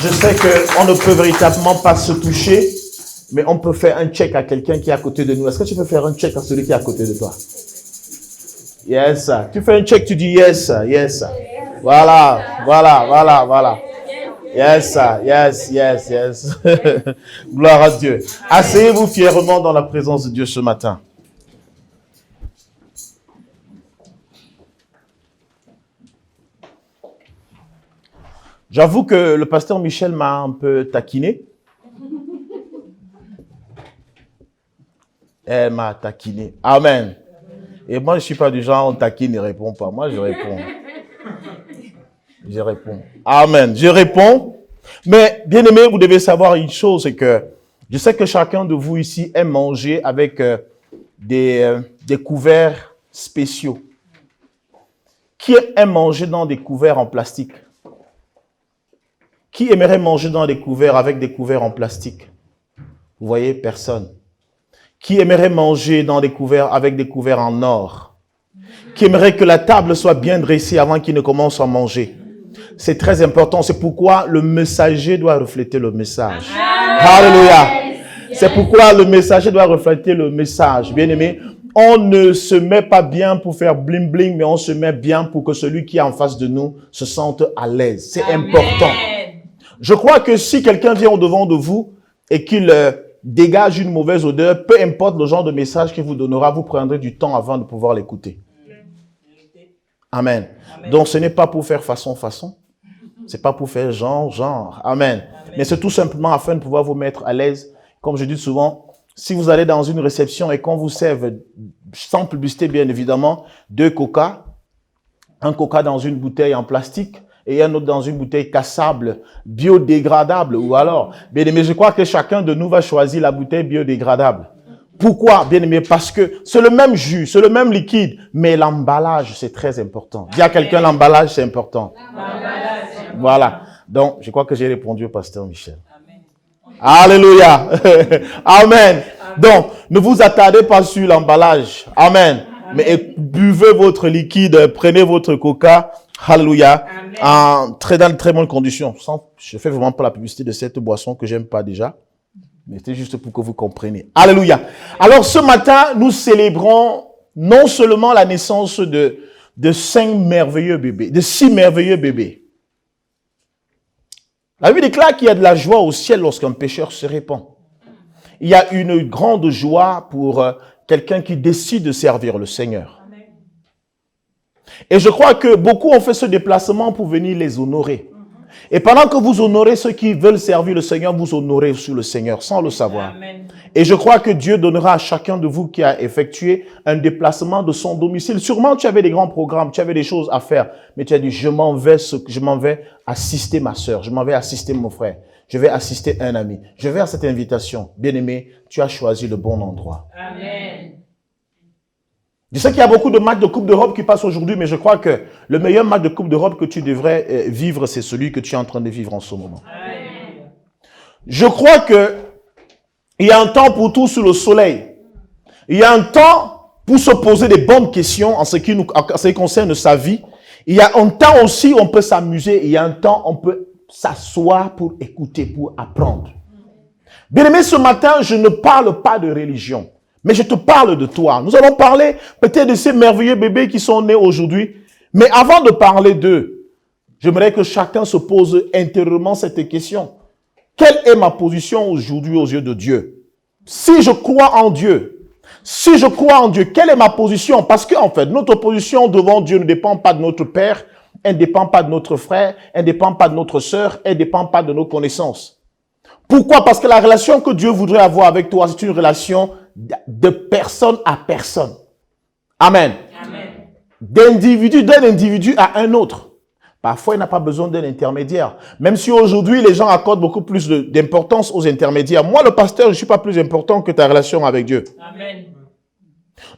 Je sais qu'on ne peut véritablement pas se toucher, mais on peut faire un check à quelqu'un qui est à côté de nous. Est-ce que tu peux faire un check à celui qui est à côté de toi? Yes, sir. Tu fais un check, tu dis yes, sir. Yes, sir. Voilà. Yes, sir. Yes. Gloire à Dieu. Asseyez-vous fièrement dans la présence de Dieu ce matin. J'avoue que le pasteur Michel m'a un peu taquiné. Elle m'a taquiné. Amen. Et moi, je ne suis pas du genre, on taquine et ne répond pas. Moi, je réponds. Amen. Je réponds. Mais, bien aimé, vous devez savoir une chose, c'est que je sais que chacun de vous ici aime manger avec des couverts spéciaux. Qui aime manger dans des couverts en plastique? Qui aimerait manger dans des couverts avec des couverts en plastique? Vous voyez, personne. Qui aimerait manger dans des couverts avec des couverts en or? Qui aimerait que la table soit bien dressée avant qu'il ne commence à manger? C'est très important. C'est pourquoi le messager doit refléter le message. Alléluia. C'est pourquoi le messager doit refléter le message. Bien aimé, on ne se met pas bien pour faire bling bling, mais on se met bien pour que celui qui est en face de nous se sente à l'aise. C'est important. Je crois que si quelqu'un vient au-devant de vous et qu'il dégage une mauvaise odeur, peu importe le genre de message qu'il vous donnera, vous prendrez du temps avant de pouvoir l'écouter. Amen. Donc, ce n'est pas pour faire façon. C'est pas pour faire genre. Amen. Mais c'est tout simplement afin de pouvoir vous mettre à l'aise. Comme je dis souvent, si vous allez dans une réception et qu'on vous serve, sans publicité bien évidemment, 2 coca, un coca dans une bouteille en plastique, et un autre dans une bouteille cassable, biodégradable, ou alors, bien aimé, je crois que chacun de nous va choisir la bouteille biodégradable. Pourquoi, bien aimé? Parce que c'est le même jus, c'est le même liquide, mais l'emballage, c'est très important. Dis à quelqu'un, l'emballage, c'est important. Voilà. Donc, je crois que j'ai répondu au pasteur Michel. Alléluia. Amen. Donc, ne vous attardez pas sur l'emballage. Amen. Mais buvez votre liquide, prenez votre coca. Alléluia. Dans de très bonnes conditions. Je fais vraiment pas la publicité de cette boisson que j'aime pas déjà. Mais c'est juste pour que vous compreniez. Alléluia. Alors ce matin, nous célébrons non seulement la naissance de 6 merveilleux bébés. La Bible déclare qu'il y a de la joie au ciel lorsqu'un pécheur se répand. Il y a une grande joie pour quelqu'un qui décide de servir le Seigneur. Et je crois que beaucoup ont fait ce déplacement pour venir les honorer. Et pendant que vous honorez ceux qui veulent servir le Seigneur, vous honorez aussi le Seigneur sans le savoir. Amen. Et je crois que Dieu donnera à chacun de vous qui a effectué un déplacement de son domicile. Sûrement, tu avais des grands programmes, tu avais des choses à faire. Mais tu as dit, je m'en vais assister ma soeur, je m'en vais assister mon frère, je vais assister un ami. Je vais à cette invitation. Bien-aimé, tu as choisi le bon endroit. Amen. Je sais qu'il y a beaucoup de matchs de Coupe d'Europe qui passent aujourd'hui, mais je crois que le meilleur match de Coupe d'Europe que tu devrais vivre, c'est celui que tu es en train de vivre en ce moment. Amen. Je crois que il y a un temps pour tout sous le soleil. Il y a un temps pour se poser des bonnes questions en ce qui concerne sa vie. Il y a un temps aussi où on peut s'amuser. Il y a un temps où on peut s'asseoir pour écouter, pour apprendre. Bien-aimé, ce matin, je ne parle pas de religion. Mais je te parle de toi. Nous allons parler peut-être de ces merveilleux bébés qui sont nés aujourd'hui. Mais avant de parler d'eux, j'aimerais que chacun se pose intérieurement cette question. Quelle est ma position aujourd'hui aux yeux de Dieu? Si je crois en Dieu, quelle est ma position? Parce qu'en fait, notre position devant Dieu ne dépend pas de notre père, elle ne dépend pas de notre frère, elle ne dépend pas de notre sœur, elle ne dépend pas de nos connaissances. Pourquoi? Parce que la relation que Dieu voudrait avoir avec toi, c'est une relation de personne à personne. Amen. D'un individu à un autre. Parfois, il n'a pas besoin d'un intermédiaire. Même si aujourd'hui, les gens accordent beaucoup plus d'importance aux intermédiaires. Moi, le pasteur, je ne suis pas plus important que ta relation avec Dieu. Amen.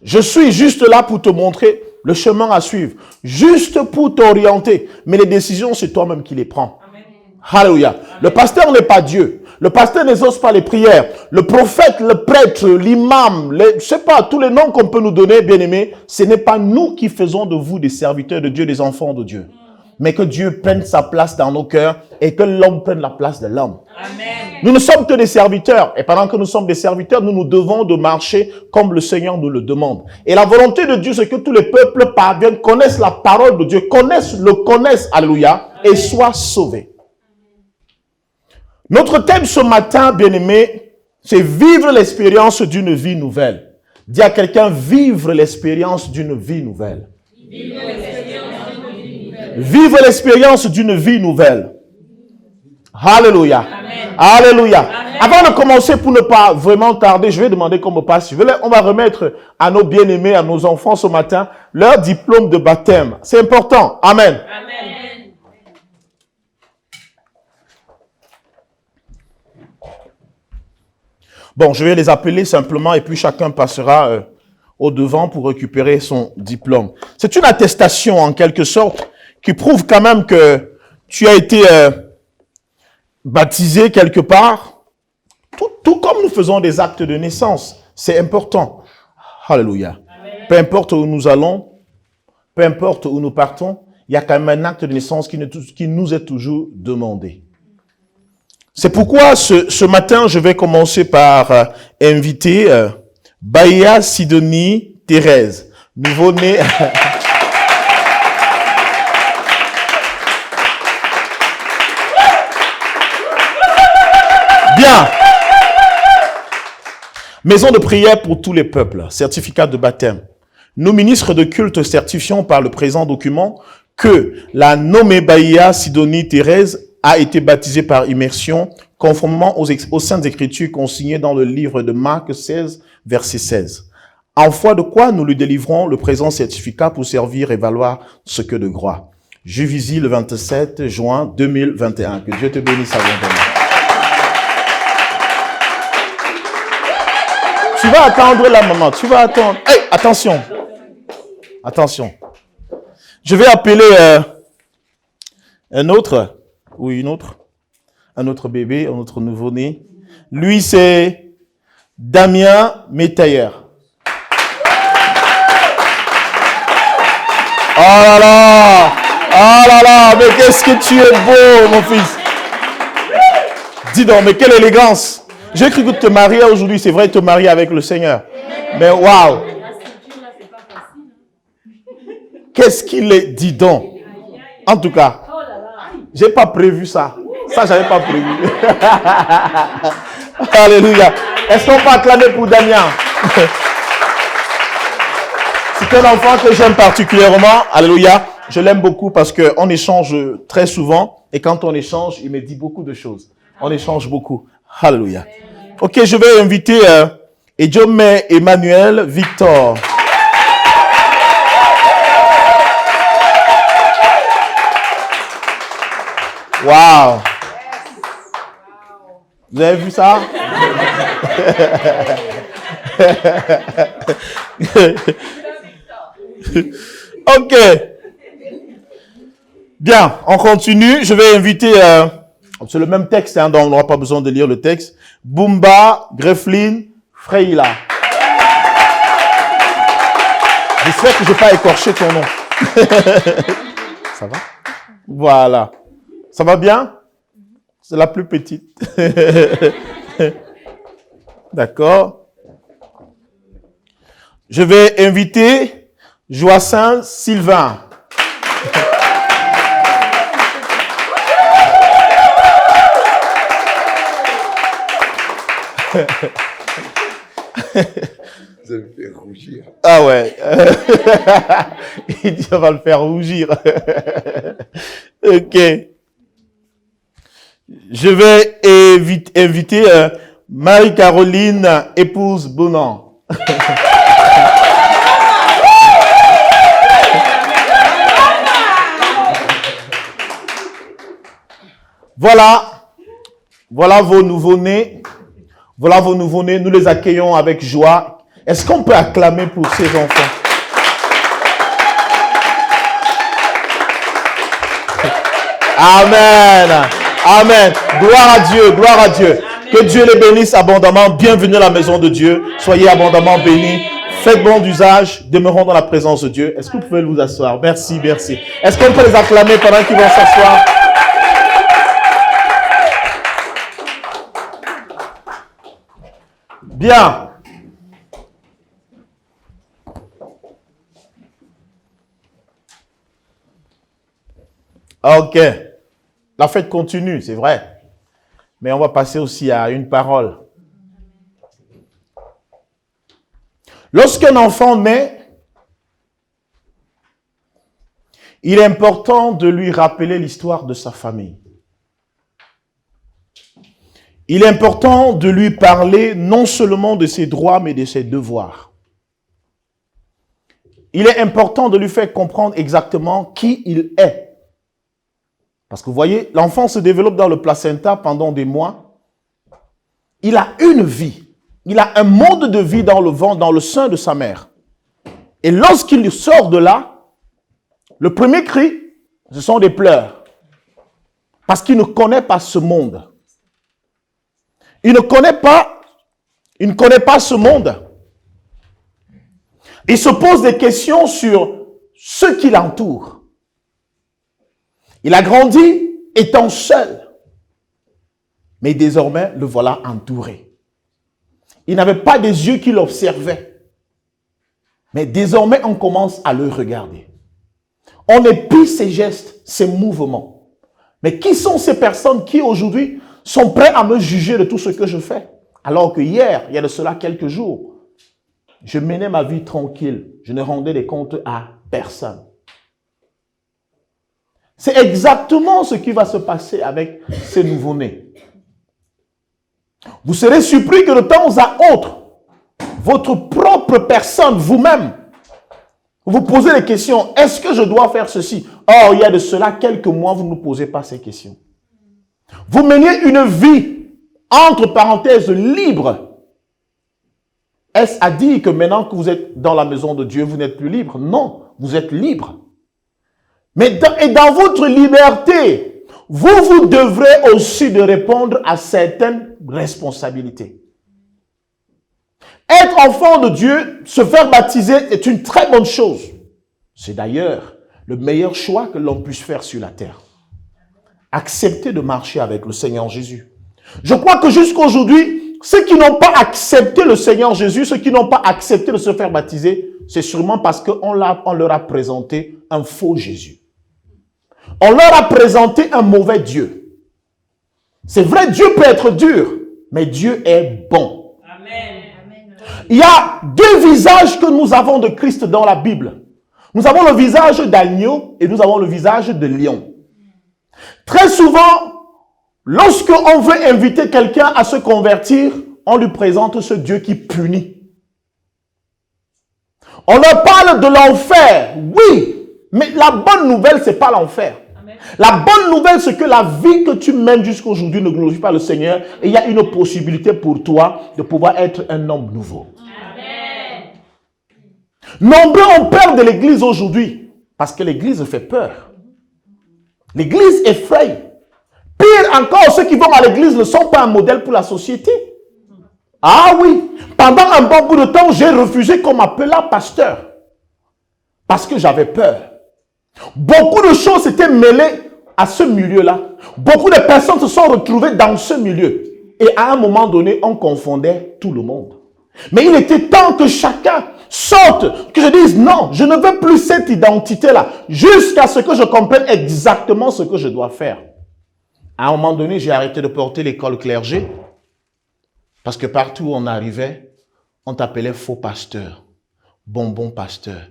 Je suis juste là pour te montrer le chemin à suivre. Juste pour t'orienter. Mais les décisions, c'est toi-même qui les prends. Amen. Alléluia. Le pasteur n'est pas Dieu. Le pasteur n'exauce pas les prières. Le prophète, le prêtre, l'imam, je sais pas, tous les noms qu'on peut nous donner, bien-aimés, ce n'est pas nous qui faisons de vous des serviteurs de Dieu, des enfants de Dieu. mais que Dieu prenne sa place dans nos cœurs et que l'homme prenne la place de l'homme. Amen. Nous ne sommes que des serviteurs. Et pendant que nous sommes des serviteurs, nous nous devons de marcher comme le Seigneur nous le demande. Et la volonté de Dieu, c'est que tous les peuples parviennent, connaissent la parole de Dieu, le connaissent, alléluia, et soient sauvés. Notre thème ce matin, bien-aimé, c'est vivre l'expérience d'une vie nouvelle. Dis à quelqu'un, vivre l'expérience d'une vie nouvelle. Vivre l'expérience d'une vie nouvelle. Alléluia. Amen. Alléluia. Amen. Avant de commencer, pour ne pas vraiment tarder, je vais demander qu'on me passe. On va remettre à nos bien-aimés, à nos enfants ce matin, leur diplôme de baptême. C'est important. Amen. Amen. Bon, je vais les appeler simplement et puis chacun passera au devant pour récupérer son diplôme. C'est une attestation en quelque sorte qui prouve quand même que tu as été baptisé quelque part. Tout comme nous faisons des actes de naissance. C'est important. Alléluia. Amen. Peu importe où nous allons, peu importe où nous partons, il y a quand même un acte de naissance qui nous est toujours demandé. C'est pourquoi ce matin, je vais commencer par inviter Bahia Sidonie Thérèse, nouveau-né. Bien. Maison de prière pour tous les peuples, certificat de baptême. Nous, ministres de culte, certifions par le présent document que la nommée Bahia Sidonie Thérèse a été baptisée par immersion conformément aux saintes écritures consignées dans le livre de Marc 16, verset 16. En foi de quoi nous lui délivrons le présent certificat pour servir et valoir ce que de gloire. Juvisy le 27 juin 2021. Que Dieu te bénisse abondamment. Tu vas attendre la maman. Tu vas attendre. Hey, attention. Attention. Je vais appeler un autre ou une autre. Un autre bébé, un autre nouveau-né. Lui, c'est Damien Métayer. Oh là là! Oh là là! Mais qu'est-ce que tu es beau, mon fils! Dis donc, mais quelle élégance! J'ai cru que te marier aujourd'hui, c'est vrai, te marier avec le Seigneur. Mais waouh! Qu'est-ce qu'il est? Dis donc! En tout cas, j'ai pas prévu ça. Ça, j'avais pas prévu. Alléluia. Est-ce qu'on peut acclamer pour Damien? C'est un enfant que j'aime particulièrement. Alléluia. Je l'aime beaucoup parce qu'on échange très souvent. Et quand on échange, il me dit beaucoup de choses. On échange beaucoup. Alléluia. Ok, je vais inviter Ejome Emmanuel Victor. Wow. Vous avez vu ça? Ok. Bien, on continue. Je vais inviter, c'est le même texte, hein, donc on n'aura pas besoin de lire le texte. Bumba Greflin Freila. J'espère que je n'ai pas écorché ton nom. Ça va? Voilà. Ça va bien? C'est la plus petite. D'accord. Je vais inviter Joacin Sylvain. Vous allez me faire rougir. Ah ouais. Il dit on va le faire rougir. Ok. Je vais inviter Marie-Caroline, épouse Bonan. Voilà vos nouveau-nés. Voilà vos nouveau-nés. Nous les accueillons avec joie. Est-ce qu'on peut acclamer pour ces enfants? Amen. Amen. Gloire à Dieu. Gloire à Dieu. Que Dieu les bénisse abondamment. Bienvenue à la maison de Dieu. Soyez abondamment bénis. Faites bon d'usage, demeurons dans la présence de Dieu. Est-ce que vous pouvez vous asseoir? Merci, merci. Est-ce qu'on peut les acclamer pendant qu'ils vont s'asseoir? Bien. Ok. La fête continue, c'est vrai. Mais on va passer aussi à une parole. Lorsqu'un enfant naît, il est important de lui rappeler l'histoire de sa famille. Il est important de lui parler non seulement de ses droits, mais de ses devoirs. Il est important de lui faire comprendre exactement qui il est. Parce que vous voyez, l'enfant se développe dans le placenta pendant des mois. Il a une vie. Il a un mode de vie dans le ventre, dans le sein de sa mère. Et lorsqu'il sort de là, le premier cri, ce sont des pleurs. Parce qu'il ne connaît pas ce monde. Il ne connaît pas ce monde. Il se pose des questions sur ce qui l'entoure. Il a grandi étant seul. Mais désormais, le voilà entouré. Il n'avait pas des yeux qui l'observaient. Mais désormais, on commence à le regarder. On épie ses gestes, ses mouvements. Mais qui sont ces personnes qui aujourd'hui sont prêts à me juger de tout ce que je fais? Alors que hier, il y a de cela quelques jours, je menais ma vie tranquille. Je ne rendais des comptes à personne. C'est exactement ce qui va se passer avec ces nouveau-nés. Vous serez surpris que de temps à autre, votre propre personne, vous-même, vous posez des questions. Est-ce que je dois faire ceci? Or, il y a de cela quelques mois, vous ne nous posez pas ces questions. Vous meniez une vie, entre parenthèses, libre. Est-ce à dire que maintenant que vous êtes dans la maison de Dieu, vous n'êtes plus libre? Non, vous êtes libre. Mais dans votre liberté, vous devrez aussi de répondre à certaines responsabilités. Être enfant de Dieu, se faire baptiser est une très bonne chose. C'est d'ailleurs le meilleur choix que l'on puisse faire sur la terre. Accepter de marcher avec le Seigneur Jésus. Je crois que jusqu'à aujourd'hui, ceux qui n'ont pas accepté le Seigneur Jésus, ceux qui n'ont pas accepté de se faire baptiser, c'est sûrement parce qu'on leur a présenté un faux Jésus. On leur a présenté un mauvais Dieu. C'est vrai, Dieu peut être dur, mais Dieu est bon. Amen. Il y a deux visages que nous avons de Christ dans la Bible. Nous avons le visage d'agneau et nous avons le visage de lion. Très souvent, lorsque on veut inviter quelqu'un à se convertir, on lui présente ce Dieu qui punit. On leur parle de l'enfer, oui, mais la bonne nouvelle, c'est pas l'enfer. La bonne nouvelle, c'est que la vie que tu mènes jusqu'à aujourd'hui ne glorifie pas le Seigneur et il y a une possibilité pour toi de pouvoir être un homme nouveau. Amen. Nombreux ont peur de l'église aujourd'hui parce que l'église fait peur. L'église effraie. Pire encore, ceux qui vont à l'église ne sont pas un modèle pour la société. Ah oui, pendant un bon bout de temps, j'ai refusé qu'on m'appelât pasteur parce que j'avais peur. Beaucoup de choses s'étaient mêlées à ce milieu-là. Beaucoup de personnes se sont retrouvées dans ce milieu. Et à un moment donné, on confondait tout le monde. Mais il était temps que chacun sorte, que je dise non, je ne veux plus cette identité-là, jusqu'à ce que je comprenne exactement ce que je dois faire. À un moment donné, j'ai arrêté de porter l'école clergé, parce que partout où on arrivait, on t'appelait faux pasteur, bonbon pasteur,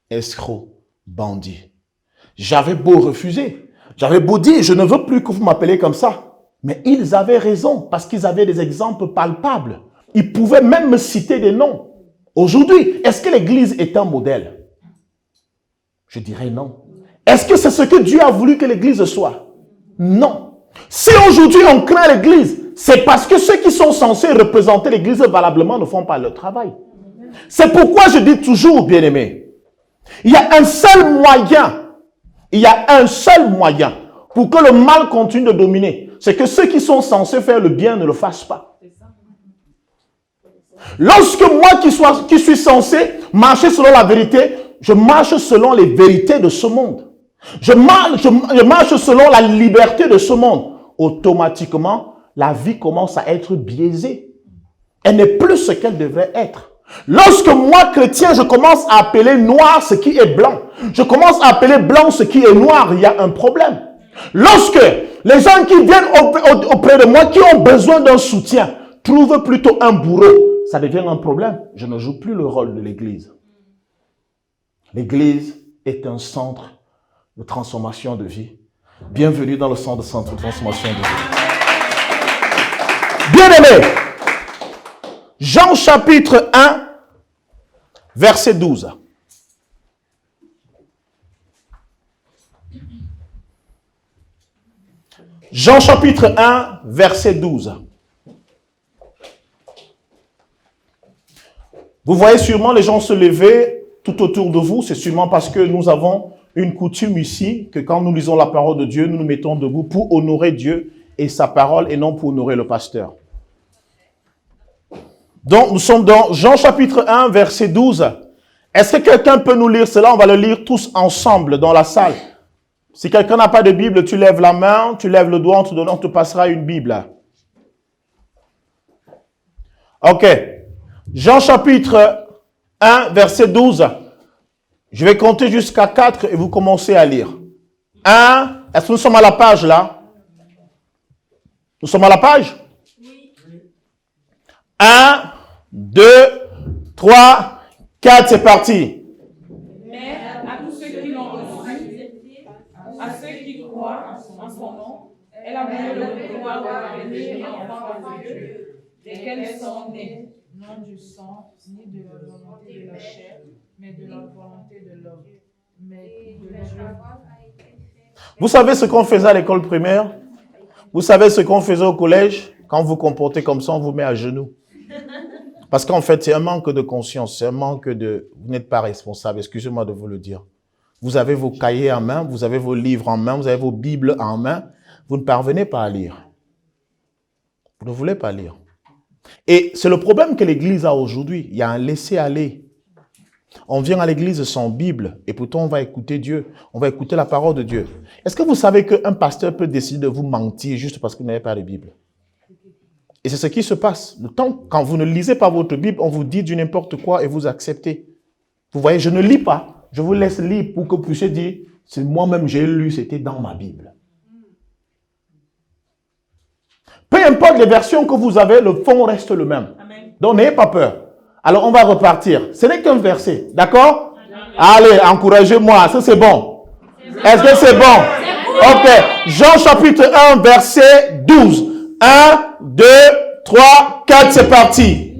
escroc, bandit. J'avais beau refuser, j'avais beau dire, je ne veux plus que vous m'appelez comme ça. Mais ils avaient raison, parce qu'ils avaient des exemples palpables. Ils pouvaient même me citer des noms. Aujourd'hui, est-ce que l'Église est un modèle? Je dirais non. Est-ce que c'est ce que Dieu a voulu que l'Église soit? Non. Si aujourd'hui on craint l'Église, c'est parce que ceux qui sont censés représenter l'Église valablement ne font pas leur travail. C'est pourquoi je dis toujours, bien-aimés, il y a un seul moyen. Il y a un seul moyen pour que le mal continue de dominer. C'est que ceux qui sont censés faire le bien ne le fassent pas. Lorsque moi qui suis censé marcher selon la vérité, je marche selon les vérités de ce monde. Je marche selon la liberté de ce monde. Automatiquement, la vie commence à être biaisée. Elle n'est plus ce qu'elle devrait être. Lorsque moi, chrétien, je commence à appeler noir ce qui est blanc, je commence à appeler blanc ce qui est noir, il y a un problème. Lorsque les gens qui viennent auprès de moi, qui ont besoin d'un soutien, trouvent plutôt un bourreau, ça devient un problème. Je ne joue plus le rôle de l'Église. L'Église est un centre de transformation de vie. Bienvenue dans le centre de transformation de vie. Bien-aimés, Jean chapitre 1, verset 12. Jean chapitre 1, verset 12. Vous voyez sûrement les gens se lever tout autour de vous. C'est sûrement parce que nous avons une coutume ici que quand nous lisons la parole de Dieu, nous nous mettons debout pour honorer Dieu et sa parole et non pour honorer le pasteur. Donc, nous sommes dans Jean chapitre 1, verset 12. Est-ce que quelqu'un peut nous lire cela? On va le lire tous ensemble dans la salle. Si quelqu'un n'a pas de Bible, tu lèves la main, tu lèves le doigt, on te passera une Bible. Ok. Jean chapitre 1, verset 12. Je vais compter jusqu'à 4 et vous commencez à lire. 1. Est-ce que nous sommes à la page là? Nous sommes à la page? Oui. 1, 2, 3, 4, c'est parti. Mais à tous ceux qui l'ont reçu, à ceux qui croient en son nom, elle a donné le pouvoir de devenir enfants de Dieu, desquels sont nés, non du sang, ni de la volonté de la chair, mais de la volonté de l'homme. Mais de Dieu. Vous savez ce qu'on faisait à l'école primaire? Vous savez ce qu'on faisait au collège? Quand vous vous comportez comme ça, on vous met à genoux. Parce qu'en fait, c'est un manque de conscience, c'est un manque de... Vous n'êtes pas responsable, excusez-moi de vous le dire. Vous avez vos cahiers en main, vous avez vos livres en main, vous avez vos Bibles en main. Vous ne parvenez pas à lire. Vous ne voulez pas lire. Et c'est le problème que l'Église a aujourd'hui. Il y a un laisser-aller. On vient à l'Église sans Bible et pourtant on va écouter Dieu. On va écouter la parole de Dieu. Est-ce que vous savez qu'un pasteur peut décider de vous mentir juste parce que vous n'avez pas de Bible? Et c'est ce qui se passe. Le temps, quand vous ne lisez pas votre Bible, on vous dit du n'importe quoi et vous acceptez. Vous voyez, je ne lis pas. Je vous laisse lire pour que vous puissiez dire, c'est moi-même j'ai lu, c'était dans ma Bible. Peu importe les versions que vous avez, le fond reste le même. Amen. Donc n'ayez pas peur. Alors on va repartir. Ce n'est qu'un verset, d'accord? Allez, encouragez-moi, ça c'est bon. Est-ce que c'est bon? Ok. Jean chapitre 1, verset 12. 1, 2, 3, 4, c'est parti.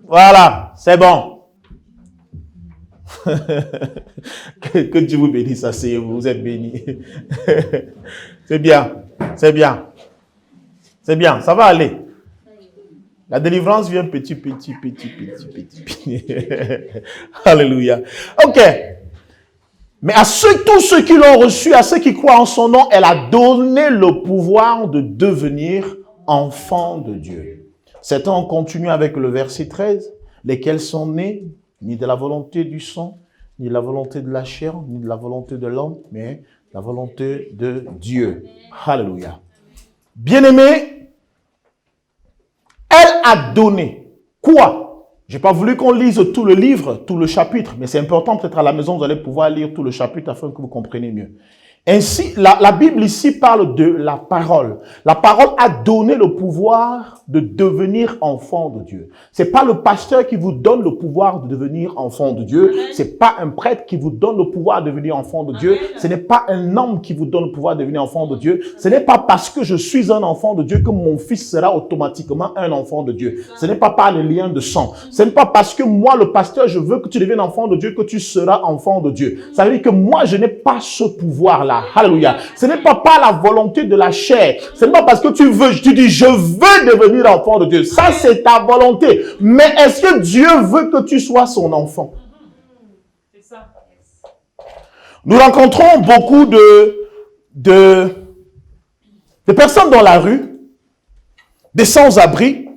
Voilà, c'est bon. que Dieu vous bénisse, asseyez-vous, vous êtes bénis. C'est bien, c'est bien. C'est bien, ça va aller. La délivrance vient petit. Alléluia. Ok. Mais à tous ceux qui l'ont reçu, à ceux qui croient en son nom, elle a donné le pouvoir de devenir enfants de Dieu. Certains ont continué avec le verset 13, lesquels sont nés, ni de la volonté du sang, ni de la volonté de la chair, ni de la volonté de l'homme, mais la volonté de Dieu. Alléluia. Bien-aimés, elle a donné quoi? Je n'ai pas voulu qu'on lise tout le livre, tout le chapitre, mais c'est important, peut-être à la maison, vous allez pouvoir lire tout le chapitre afin que vous compreniez mieux. Ainsi, la Bible ici parle de la parole. La parole a donné le pouvoir de devenir enfant de Dieu. C'est pas le pasteur qui vous donne le pouvoir de devenir enfant de Dieu. C'est pas un prêtre qui vous donne le pouvoir de devenir enfant de Dieu. Ce n'est pas un homme qui vous donne le pouvoir de devenir enfant de Dieu. Ce n'est pas parce que je suis un enfant de Dieu que mon fils sera automatiquement un enfant de Dieu. Ce n'est pas par le lien de sang. Ce n'est pas parce que moi, le pasteur, je veux que tu deviennes enfant de Dieu que tu seras enfant de Dieu. Ça veut dire que moi, je n'ai pas ce pouvoir-là. là. Alléluia. Ce n'est pas par la volonté de la chair. Ce n'est pas parce que tu veux, tu dis je veux devenir enfant de Dieu. Ça c'est ta volonté. Mais est-ce que Dieu veut que tu sois son enfant? C'est ça. Nous rencontrons beaucoup de personnes dans la rue, des sans-abri,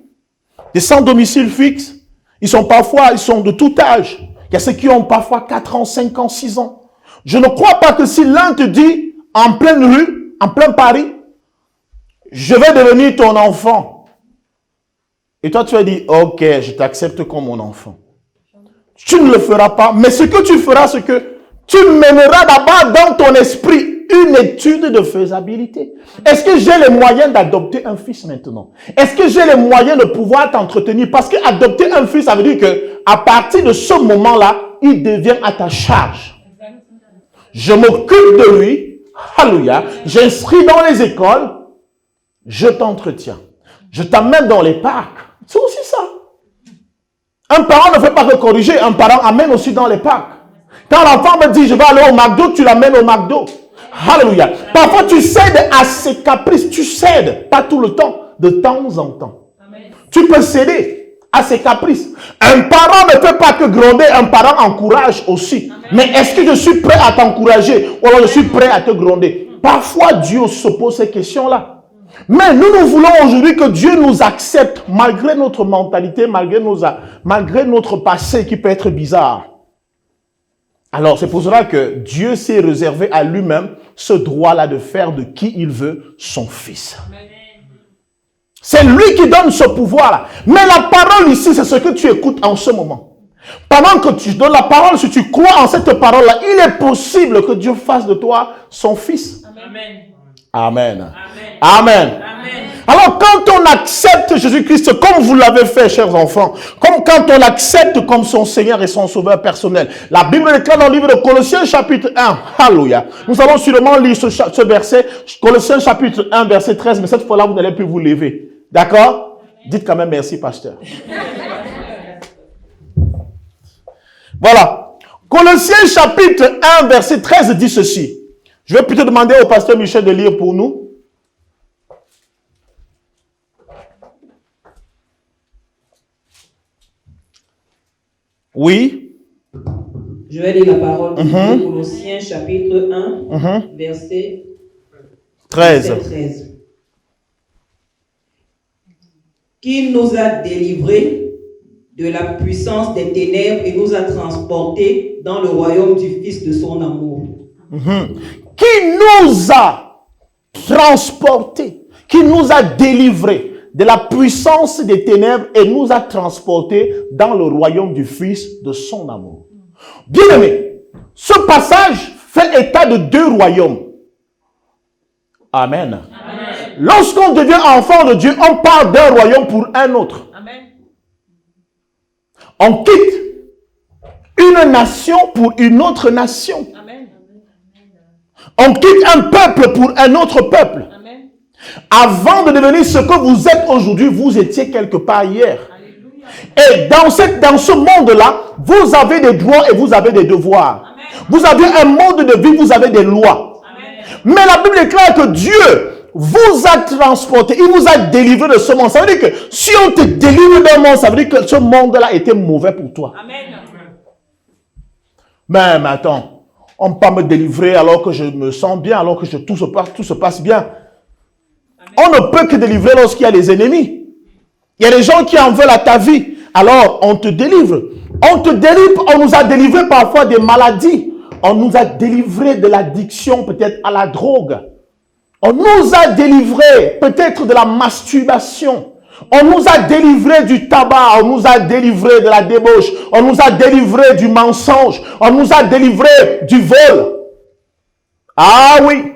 des sans domicile fixe. Ils sont de tout âge. Il y a ceux qui ont parfois 4 ans, 5 ans, 6 ans. Je ne crois pas que si l'un te dit en pleine rue, en plein Paris, je vais devenir ton enfant. Et toi tu vas dire, ok, je t'accepte comme mon enfant. Tu ne le feras pas, mais ce que tu feras, c'est que tu mèneras d'abord dans ton esprit une étude de faisabilité. Est-ce que j'ai les moyens d'adopter un fils maintenant? Est-ce que j'ai les moyens de pouvoir t'entretenir? Parce que adopter un fils, ça veut dire que à partir de ce moment-là, il devient à ta charge. Je m'occupe de lui. Alléluia. J'inscris dans les écoles. Je t'entretiens. Je t'amène dans les parcs. C'est aussi ça. Un parent ne fait pas que corriger. Un parent amène aussi dans les parcs. Quand l'enfant me dit, je vais aller au McDo, tu l'amènes au McDo. Alléluia. Parfois, tu cèdes à ses caprices. Tu cèdes, pas tout le temps, de temps en temps. Amen. Tu peux céder à ses caprices. Un parent ne peut pas que gronder, un parent encourage aussi. Amen. Mais est-ce que je suis prêt à t'encourager ou alors je suis prêt à te gronder? Parfois, Dieu se pose ces questions-là. Mais nous voulons aujourd'hui que Dieu nous accepte malgré notre mentalité, malgré notre passé qui peut être bizarre. Alors, c'est pour cela que Dieu s'est réservé à lui-même ce droit-là de faire de qui il veut son fils. C'est lui qui donne ce pouvoir-là. Mais la parole ici, c'est ce que tu écoutes en ce moment. Pendant que tu donnes la parole, si tu crois en cette parole-là, il est possible que Dieu fasse de toi son fils. Amen. Amen. Amen. Amen. Amen. Alors, quand on accepte Jésus-Christ comme vous l'avez fait, chers enfants, comme quand on l'accepte comme son Seigneur et son Sauveur personnel, la Bible déclare dans le livre de Colossiens chapitre 1, Alléluia. Nous allons sûrement lire ce verset, Colossiens chapitre 1, verset 13, mais cette fois-là, vous n'allez plus vous lever. D'accord? Dites quand même merci, pasteur. Voilà. Colossiens chapitre 1, verset 13 dit ceci. Je vais plutôt demander au pasteur Michel de lire pour nous. Oui. Je vais lire la parole de Colossiens chapitre 1, verset 13. Qui nous a délivrés de la puissance des ténèbres et nous a transportés dans le royaume du Fils de son amour. Qui nous a transportés, qui nous a délivrés de la puissance des ténèbres et nous a transportés dans le royaume du Fils de son amour. Bien-aimé, ce passage fait état de 2 royaumes. Amen. Amen. Lorsqu'on devient enfant de Dieu, on part d'un royaume pour un autre. Amen. On quitte une nation pour une autre nation. Amen. On quitte un peuple pour un autre peuple. Amen. Avant de devenir ce que vous êtes aujourd'hui, vous étiez quelque part hier. Alléluia. Et dans ce monde-là, vous avez des droits et vous avez des devoirs. Amen. Vous avez un mode de vie, vous avez des lois. Amen. Mais la Bible déclare que Dieu vous a transporté, il vous a délivré de ce monde. Ça veut dire que si on te délivre d'un monde, ça veut dire que ce monde-là était mauvais pour toi. Amen. Mais attends, on ne peut pas me délivrer alors que je me sens bien, alors que tout se passe bien. Amen. On ne peut que délivrer lorsqu'il y a des ennemis. Il y a des gens qui en veulent à ta vie. Alors, on te délivre. On te délivre, on nous a délivré parfois des maladies. On nous a délivré de l'addiction peut-être à la drogue. On nous a délivré peut-être de la masturbation. On nous a délivré du tabac. On nous a délivré de la débauche. On nous a délivré du mensonge. On nous a délivré du vol. Ah oui.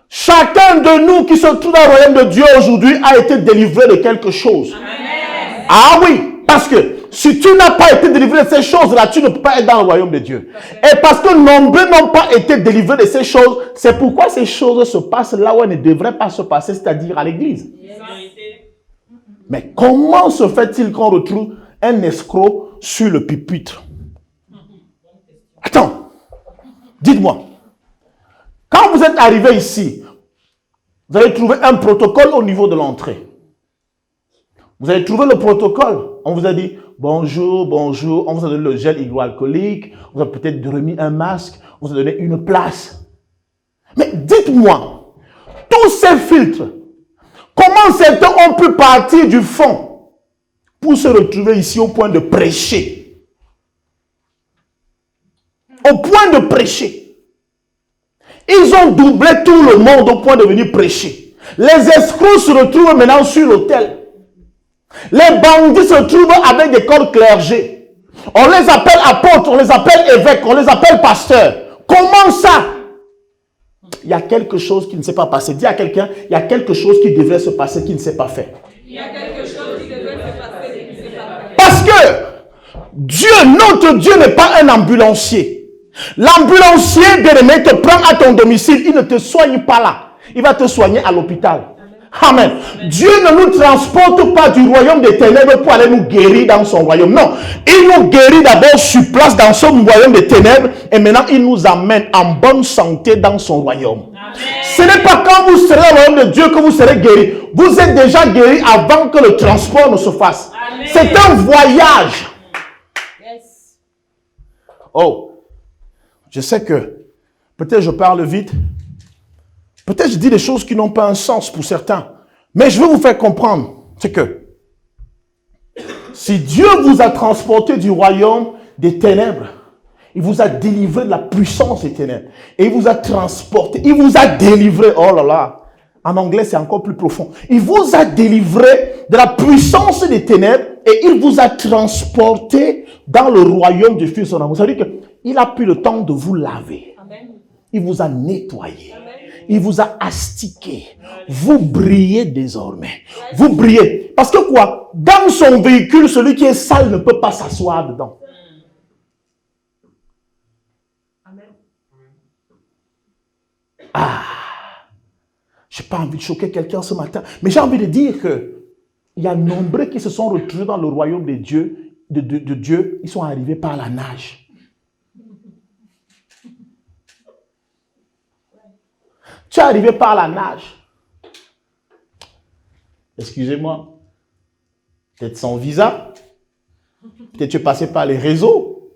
Chacun de nous qui se trouve dans le royaume de Dieu aujourd'hui a été délivré de quelque chose. Amen. Ah oui. Parce que si tu n'as pas été délivré de ces choses-là, tu ne peux pas être dans le royaume de Dieu. Et parce que nombreux n'ont pas été délivrés de ces choses, c'est pourquoi ces choses se passent là où elles ne devraient pas se passer, c'est-à-dire à l'église. Yes. Mais comment se fait-il qu'on retrouve un escroc sur le pupitre? Attends, dites-moi. Quand vous êtes arrivé ici, vous allez trouver un protocole au niveau de l'entrée. Vous allez trouver le protocole. On vous a dit bonjour, bonjour. On vous a donné le gel hydroalcoolique. On vous a peut-être remis un masque. On vous a donné une place. Mais dites-moi, tous ces filtres, comment certains ont pu partir du fond pour se retrouver ici au point de prêcher? Au point de prêcher. Ils ont doublé tout le monde au point de venir prêcher. Les escrocs se retrouvent maintenant sur l'autel. Les bandits se trouvent avec des corps clergés. On les appelle apôtres, on les appelle évêques, on les appelle pasteurs. Comment ça? Il y a quelque chose qui ne s'est pas passé. Dis à quelqu'un, il y a quelque chose qui devrait se passer qui ne s'est pas fait. Il y a quelque chose qui devrait se passer et qui ne s'est pas fait. Parce que Dieu, notre Dieu n'est pas un ambulancier. L'ambulancier, bien-aimé, te prend à ton domicile. Il ne te soigne pas là. Il va te soigner à l'hôpital. Amen. Dieu ne nous transporte pas du royaume des ténèbres pour aller nous guérir dans son royaume. Non. Il nous guérit d'abord sur place dans son royaume des ténèbres et maintenant il nous amène en bonne santé dans son royaume. Amen. Ce n'est pas quand vous serez au royaume de Dieu que vous serez guéri. Vous êtes déjà guéri avant que le transport ne se fasse. C'est un voyage. Yes. Oh, je sais que peut-être je parle vite. Peut-être je dis des choses qui n'ont pas un sens pour certains. Mais je veux vous faire comprendre. C'est que si Dieu vous a transporté du royaume des ténèbres, il vous a délivré de la puissance des ténèbres. Et il vous a transporté. Il vous a délivré. Oh là là. En anglais, c'est encore plus profond. Il vous a délivré de la puissance des ténèbres et il vous a transporté dans le royaume du Fils de son amour. Ça veut dire qu'il a pris le temps de vous laver. Amen. Il vous a nettoyé. Amen. Il vous a astiqué. Vous brillez désormais. Vous brillez. Parce que quoi? Dans son véhicule, celui qui est sale ne peut pas s'asseoir dedans. Amen. Ah! Je n'ai pas envie de choquer quelqu'un ce matin. Mais j'ai envie de dire que il y a nombreux qui se sont retrouvés dans le royaume de Dieu. De Dieu. Ils sont arrivés par la nage. Tu es arrivé par la nage. Excusez-moi. Peut-être sans visa. Peut-être tu es passé par les réseaux.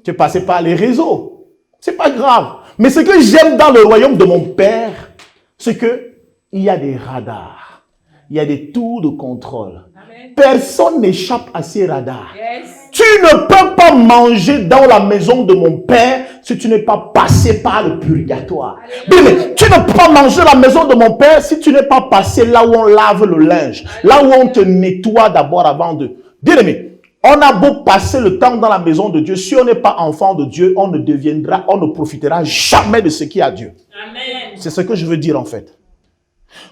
Tu es passé par les réseaux. C'est pas grave. Mais ce que j'aime dans le royaume de mon Père, c'est que il y a des radars. Il y a des tours de contrôle. Amen. Personne n'échappe à ces radars. Yes. Tu ne peux pas manger dans la maison de mon Père si tu n'es pas passé par le purgatoire. Bien, mais tu ne peux pas manger la maison de mon Père si tu n'es pas passé là où on lave le linge, là où on te nettoie d'abord avant de... Bien aimé, on a beau passer le temps dans la maison de Dieu, si on n'est pas enfant de Dieu, on ne profitera jamais de ce qu'il y a à Dieu. Amen. C'est ce que je veux dire en fait.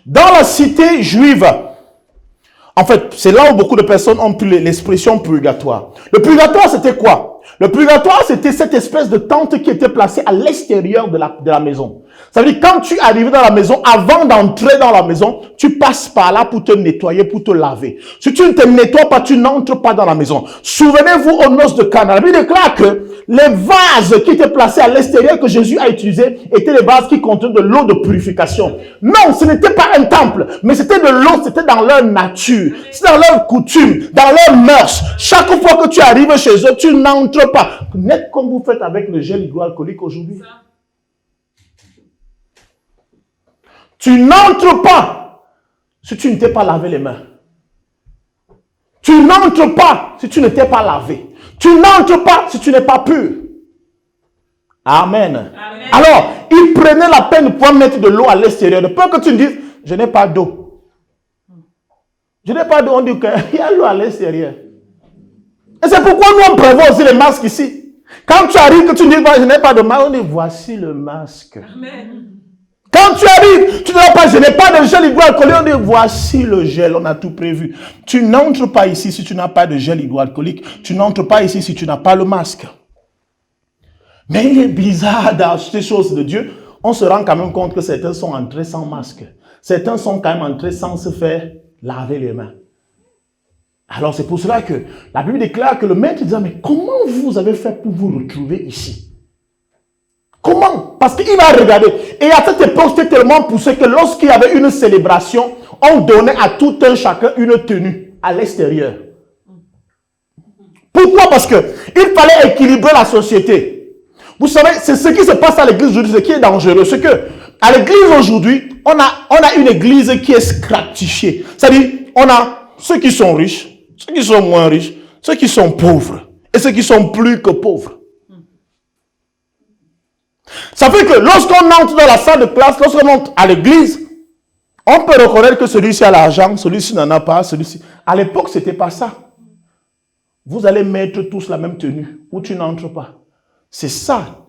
Dans la cité juive, en fait, c'est là où beaucoup de personnes ont pris l'expression purgatoire. Le purgatoire, c'était quoi? Le purgatoire, c'était cette espèce de tente qui était placée à l'extérieur de la maison. Ça veut dire, quand tu arrives dans la maison, avant d'entrer dans la maison, tu passes par là pour te nettoyer, pour te laver. Si tu ne te nettoies pas, tu n'entres pas dans la maison. Souvenez-vous aux noces de Cana. La Bible déclare que les vases qui étaient placés à l'extérieur que Jésus a utilisés étaient les vases qui contenaient de l'eau de purification. Non, ce n'était pas un temple, mais c'était de l'eau, c'était dans leur nature, c'est dans leur coutume, dans leurs mœurs. Chaque fois que tu arrives chez eux, tu n'entres pas. Net comme vous faites avec le gel hydroalcoolique aujourd'hui. Tu n'entres pas si tu ne t'es pas lavé les mains. Tu n'entres pas si tu ne t'es pas lavé. Tu n'entres pas si tu n'es pas pur. Amen. Amen. Alors, il prenait la peine de pouvoir mettre de l'eau à l'extérieur. De peur que tu me dises, je n'ai pas d'eau. Je n'ai pas d'eau, on dit qu'il y a l'eau à l'extérieur. Et c'est pourquoi nous on prévoit aussi les masques ici. Quand tu arrives, que tu dis, je n'ai pas de masque, on dit, voici le masque. Amen. Quand tu arrives, tu ne dis pas, je n'ai pas de gel hydroalcoolique. On dit, voici le gel, on a tout prévu. Tu n'entres pas ici si tu n'as pas de gel hydroalcoolique. Tu n'entres pas ici si tu n'as pas le masque. Mais il est bizarre dans ces choses de Dieu. On se rend quand même compte que certains sont entrés sans masque. Certains sont quand même entrés sans se faire laver les mains. Alors c'est pour cela que la Bible déclare que le maître disait, mais comment vous avez fait pour vous retrouver ici? Comment? Parce qu'il va regarder. Et à cette époque, c'était tellement poussé que lorsqu'il y avait une célébration, on donnait à tout un chacun une tenue à l'extérieur. Pourquoi? Parce qu'il fallait équilibrer la société. Vous savez, c'est ce qui se passe à l'église aujourd'hui, ce qui est dangereux. C'est que, à l'église aujourd'hui, on a une église qui est stratifiée. C'est-à-dire, on a ceux qui sont riches, ceux qui sont moins riches, ceux qui sont pauvres et ceux qui sont plus que pauvres. Ça fait que lorsqu'on entre dans la salle de classe, lorsqu'on entre à l'église, on peut reconnaître que celui-ci a l'argent, celui-ci n'en a pas, celui-ci... À l'époque, ce n'était pas ça. Vous allez mettre tous la même tenue, ou tu n'entres pas. C'est ça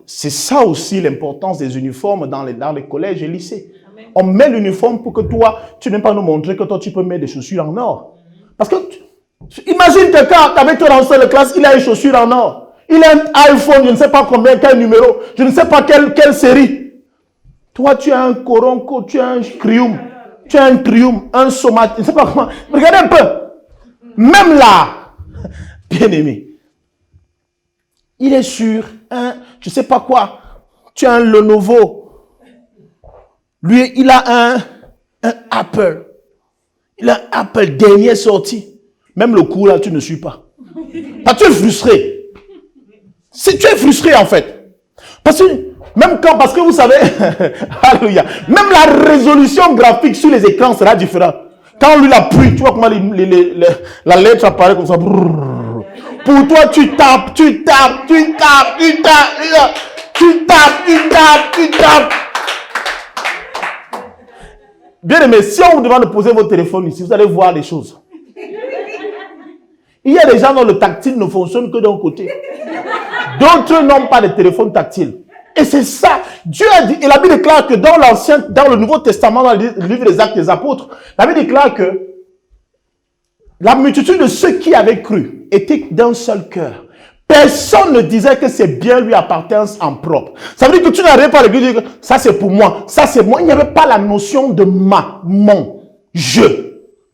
aussi l'importance des uniformes dans les collèges et lycées. Amen. On met l'uniforme pour que toi, tu n'aimes pas nous montrer que toi, tu peux mettre des chaussures en or. Parce que, imagine quelqu'un avec toi dans la salle de classe, il a une chaussure en or. Il a un iPhone, je ne sais pas combien, quel numéro, je ne sais pas quelle série. Toi, tu as un Koronko, tu as un Crium, tu as un Trium, un Somat, je ne sais pas comment. Regardez un peu. Même là, bien aimé, il est sur un, je ne sais pas quoi, tu as un Lenovo. Lui, il a un Apple. Il a un Apple dernière sortie. Même le coup là, tu ne suis pas. Parce que tu es frustré. Tu es frustré en fait. Parce que vous savez, alléluia, même la résolution graphique sur les écrans sera différente. Quand lui l'appuie, tu vois comment la lettre apparaît comme ça. Pour toi, tu tapes. Bien aimé, si on vous demande de poser votre téléphone ici, vous allez voir les choses. Il y a des gens dont le tactile ne fonctionne que d'un côté. D'autres n'ont pas de téléphone tactile. Et c'est ça. Dieu a dit, et la Bible déclare que dans le Nouveau Testament, dans le livre des Actes des Apôtres, la Bible déclare que la multitude de ceux qui avaient cru étaient d'un seul cœur. Personne ne disait que ses biens lui appartiennent en propre. Ça veut dire que tu n'arrives pas à l'église et dire que ça c'est pour moi, ça c'est moi. Il n'y avait pas la notion de mon, je,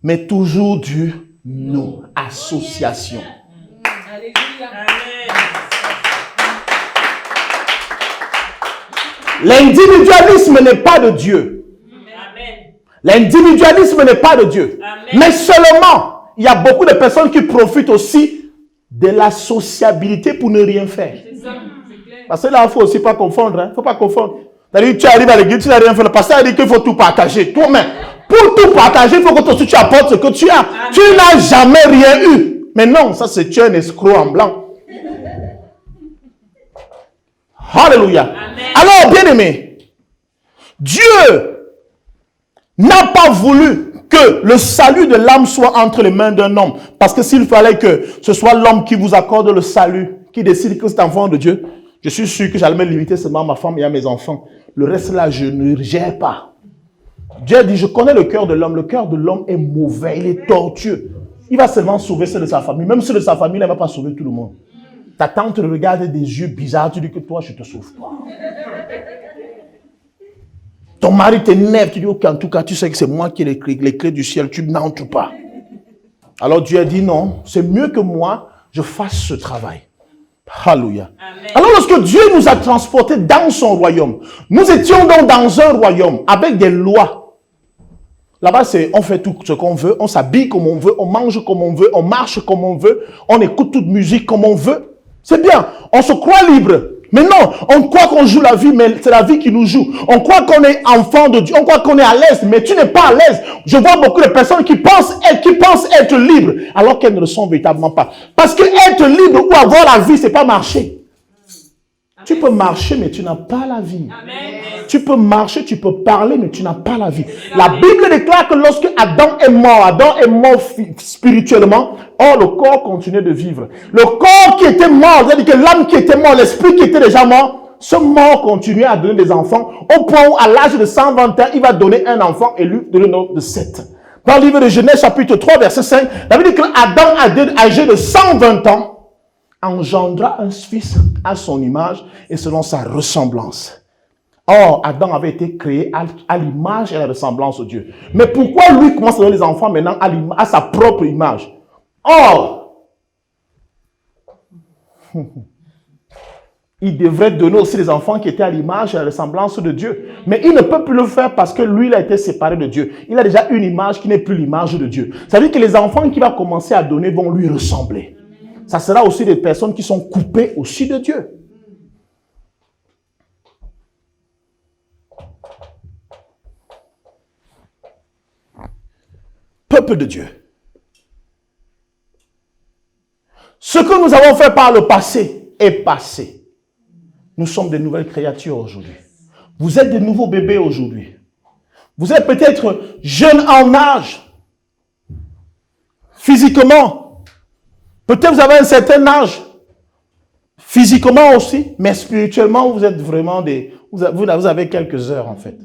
mais toujours du nous, association. L'individualisme n'est pas de Dieu. L'individualisme n'est pas de Dieu. Mais seulement, il y a beaucoup de personnes qui profitent aussi de la sociabilité pour ne rien faire. Parce que là, il ne faut aussi pas confondre. Il ne faut pas confondre. C'est-à-dire, tu arrives à l'église, tu n'as rien fait. Le pasteur a dit qu'il faut tout partager. Toi-même, pour tout partager, il faut que toi aussi tu apportes ce que tu as. Amen. Tu n'as jamais rien eu. Mais non, ça c'est tu es un escroc en blanc. Alléluia. Amen. Alors, bien aimé, Dieu n'a pas voulu que le salut de l'âme soit entre les mains d'un homme. Parce que s'il fallait que ce soit l'homme qui vous accorde le salut, qui décide que c'est enfant de Dieu, je suis sûr que j'allais me limiter seulement à ma femme et à mes enfants. Le reste là, je ne gère pas. Dieu dit, je connais le cœur de l'homme. Le cœur de l'homme est mauvais, il est tortueux. Il va seulement sauver ceux de sa famille. Même ceux de sa famille, il ne va pas sauver tout le monde. Ta tante te regarde des yeux bizarres, tu dis que toi, je te sauve pas. Ton mari t'énerve, tu dis, ok, en tout cas, tu sais que c'est moi qui ai les clés du ciel, tu n'entres pas. Alors Dieu a dit, non, c'est mieux que moi, je fasse ce travail. Alléluia. Alors lorsque Dieu nous a transportés dans son royaume, nous étions donc dans un royaume avec des lois. Là-bas, on fait tout ce qu'on veut, on s'habille comme on veut, on mange comme on veut, on marche comme on veut, on écoute toute musique comme on veut. C'est bien, on se croit libre. Mais non, on croit qu'on joue la vie, mais c'est la vie qui nous joue. On croit qu'on est enfant de Dieu, on croit qu'on est à l'aise, mais tu n'es pas à l'aise. Je vois beaucoup de personnes qui pensent être libres, alors qu'elles ne le sont véritablement pas. Parce que être libre ou avoir la vie, c'est pas marcher. Amen. Tu peux marcher, mais tu n'as pas la vie. Amen. Tu peux marcher, tu peux parler, mais tu n'as pas la vie. La Bible déclare que lorsque Adam est mort spirituellement, or le corps continuait de vivre. Le corps qui était mort, c'est-à-dire que l'âme qui était morte, l'esprit qui était déjà mort, ce mort continuait à donner des enfants, au point où à l'âge de 120 ans, il va donner un enfant et lui donner le nom de 7. Dans le livre de Genèse chapitre 3, verset 5, la Bible dit que Adam, âgé de 120 ans, engendra un fils à son image et selon sa ressemblance. Or, Adam avait été créé à l'image et à la ressemblance de Dieu. Mais pourquoi lui commence à donner les enfants maintenant à sa propre image? Or, il devrait donner aussi les enfants qui étaient à l'image et à la ressemblance de Dieu. Mais il ne peut plus le faire parce que lui, il a été séparé de Dieu. Il a déjà une image qui n'est plus l'image de Dieu. Ça veut dire que les enfants qu'il va commencer à donner vont lui ressembler. Ça sera aussi des personnes qui sont coupées aussi de Dieu. Peuple de Dieu. Ce que nous avons fait par le passé est passé. Nous sommes de nouvelles créatures aujourd'hui. Vous êtes de nouveaux bébés aujourd'hui. Vous êtes peut-être jeunes en âge, physiquement. Peut-être vous avez un certain âge, physiquement aussi, mais spirituellement, vous êtes vraiment des... Vous avez quelques heures en fait.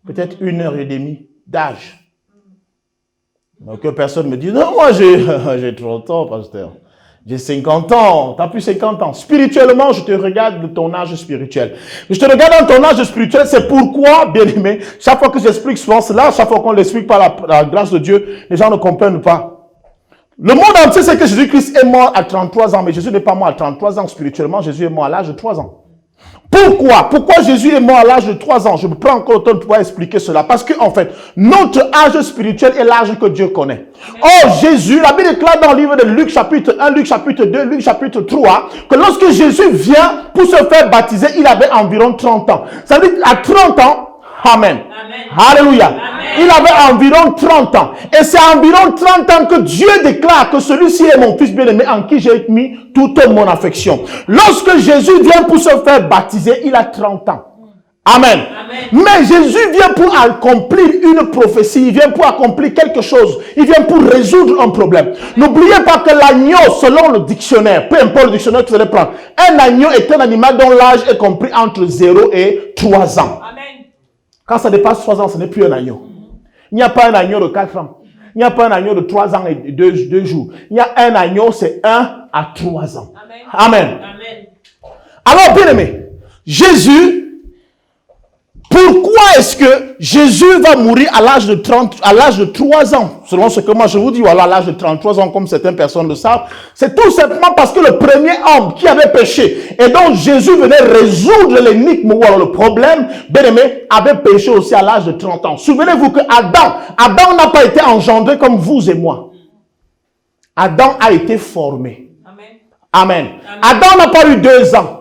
Peut-être 1h30 d'âge. Donc personne me dit, non, moi j'ai 30 ans, pasteur. J'ai 50 ans, tu n'as plus 50 ans. Spirituellement, je te regarde de ton âge spirituel. Je te regarde dans ton âge spirituel, c'est pourquoi, bien aimé, chaque fois que j'explique souvent cela, chaque fois qu'on l'explique par la grâce de Dieu, les gens ne comprennent pas. Le monde entier sait que Jésus-Christ est mort à 33 ans, mais Jésus n'est pas mort à 33 ans spirituellement, Jésus est mort à l'âge de 3 ans. Pourquoi? Pourquoi Jésus est mort à l'âge de 3 ans? Je me prends encore le temps de pouvoir expliquer cela. Parce que, en fait, notre âge spirituel est l'âge que Dieu connaît. Oh, Jésus, la Bible déclare dans le livre de Luc chapitre 1, Luc chapitre 2, Luc chapitre 3, que lorsque Jésus vient pour se faire baptiser, il avait environ 30 ans. Ça veut dire qu'à 30 ans, Amen. Alléluia. Amen. Il avait environ 30 ans. Et c'est à environ 30 ans que Dieu déclare que celui-ci est mon fils bien-aimé en qui j'ai mis toute mon affection. Lorsque Jésus vient pour se faire baptiser, il a 30 ans. Amen. Amen. Mais Jésus vient pour accomplir une prophétie. Il vient pour accomplir quelque chose. Il vient pour résoudre un problème. N'oubliez pas que l'agneau, selon le dictionnaire, peu importe le dictionnaire que vous allez prendre, un agneau est un animal dont l'âge est compris entre 0 et 3 ans. Amen. Quand ça dépasse 3 ans, ce n'est plus un agneau. Il n'y a pas un agneau de 4 ans. Il n'y a pas un agneau de 3 ans et 2 jours. Il y a un agneau, c'est 1 à 3 ans. Amen. Amen. Amen. Alors, bien aimé, Jésus, pourquoi est-ce que Jésus va mourir à l'âge de 3 ans, selon ce que moi je vous dis, ou alors à l'âge de 33 ans, comme certaines personnes le savent? C'est tout simplement parce que le premier homme qui avait péché, et donc Jésus venait résoudre l'énigme ou alors le problème, bien aimé, avait péché aussi à l'âge de 30 ans. Souvenez-vous que Adam n'a pas été engendré comme vous et moi. Adam a été formé. Amen. Amen. Adam n'a pas eu 2 ans.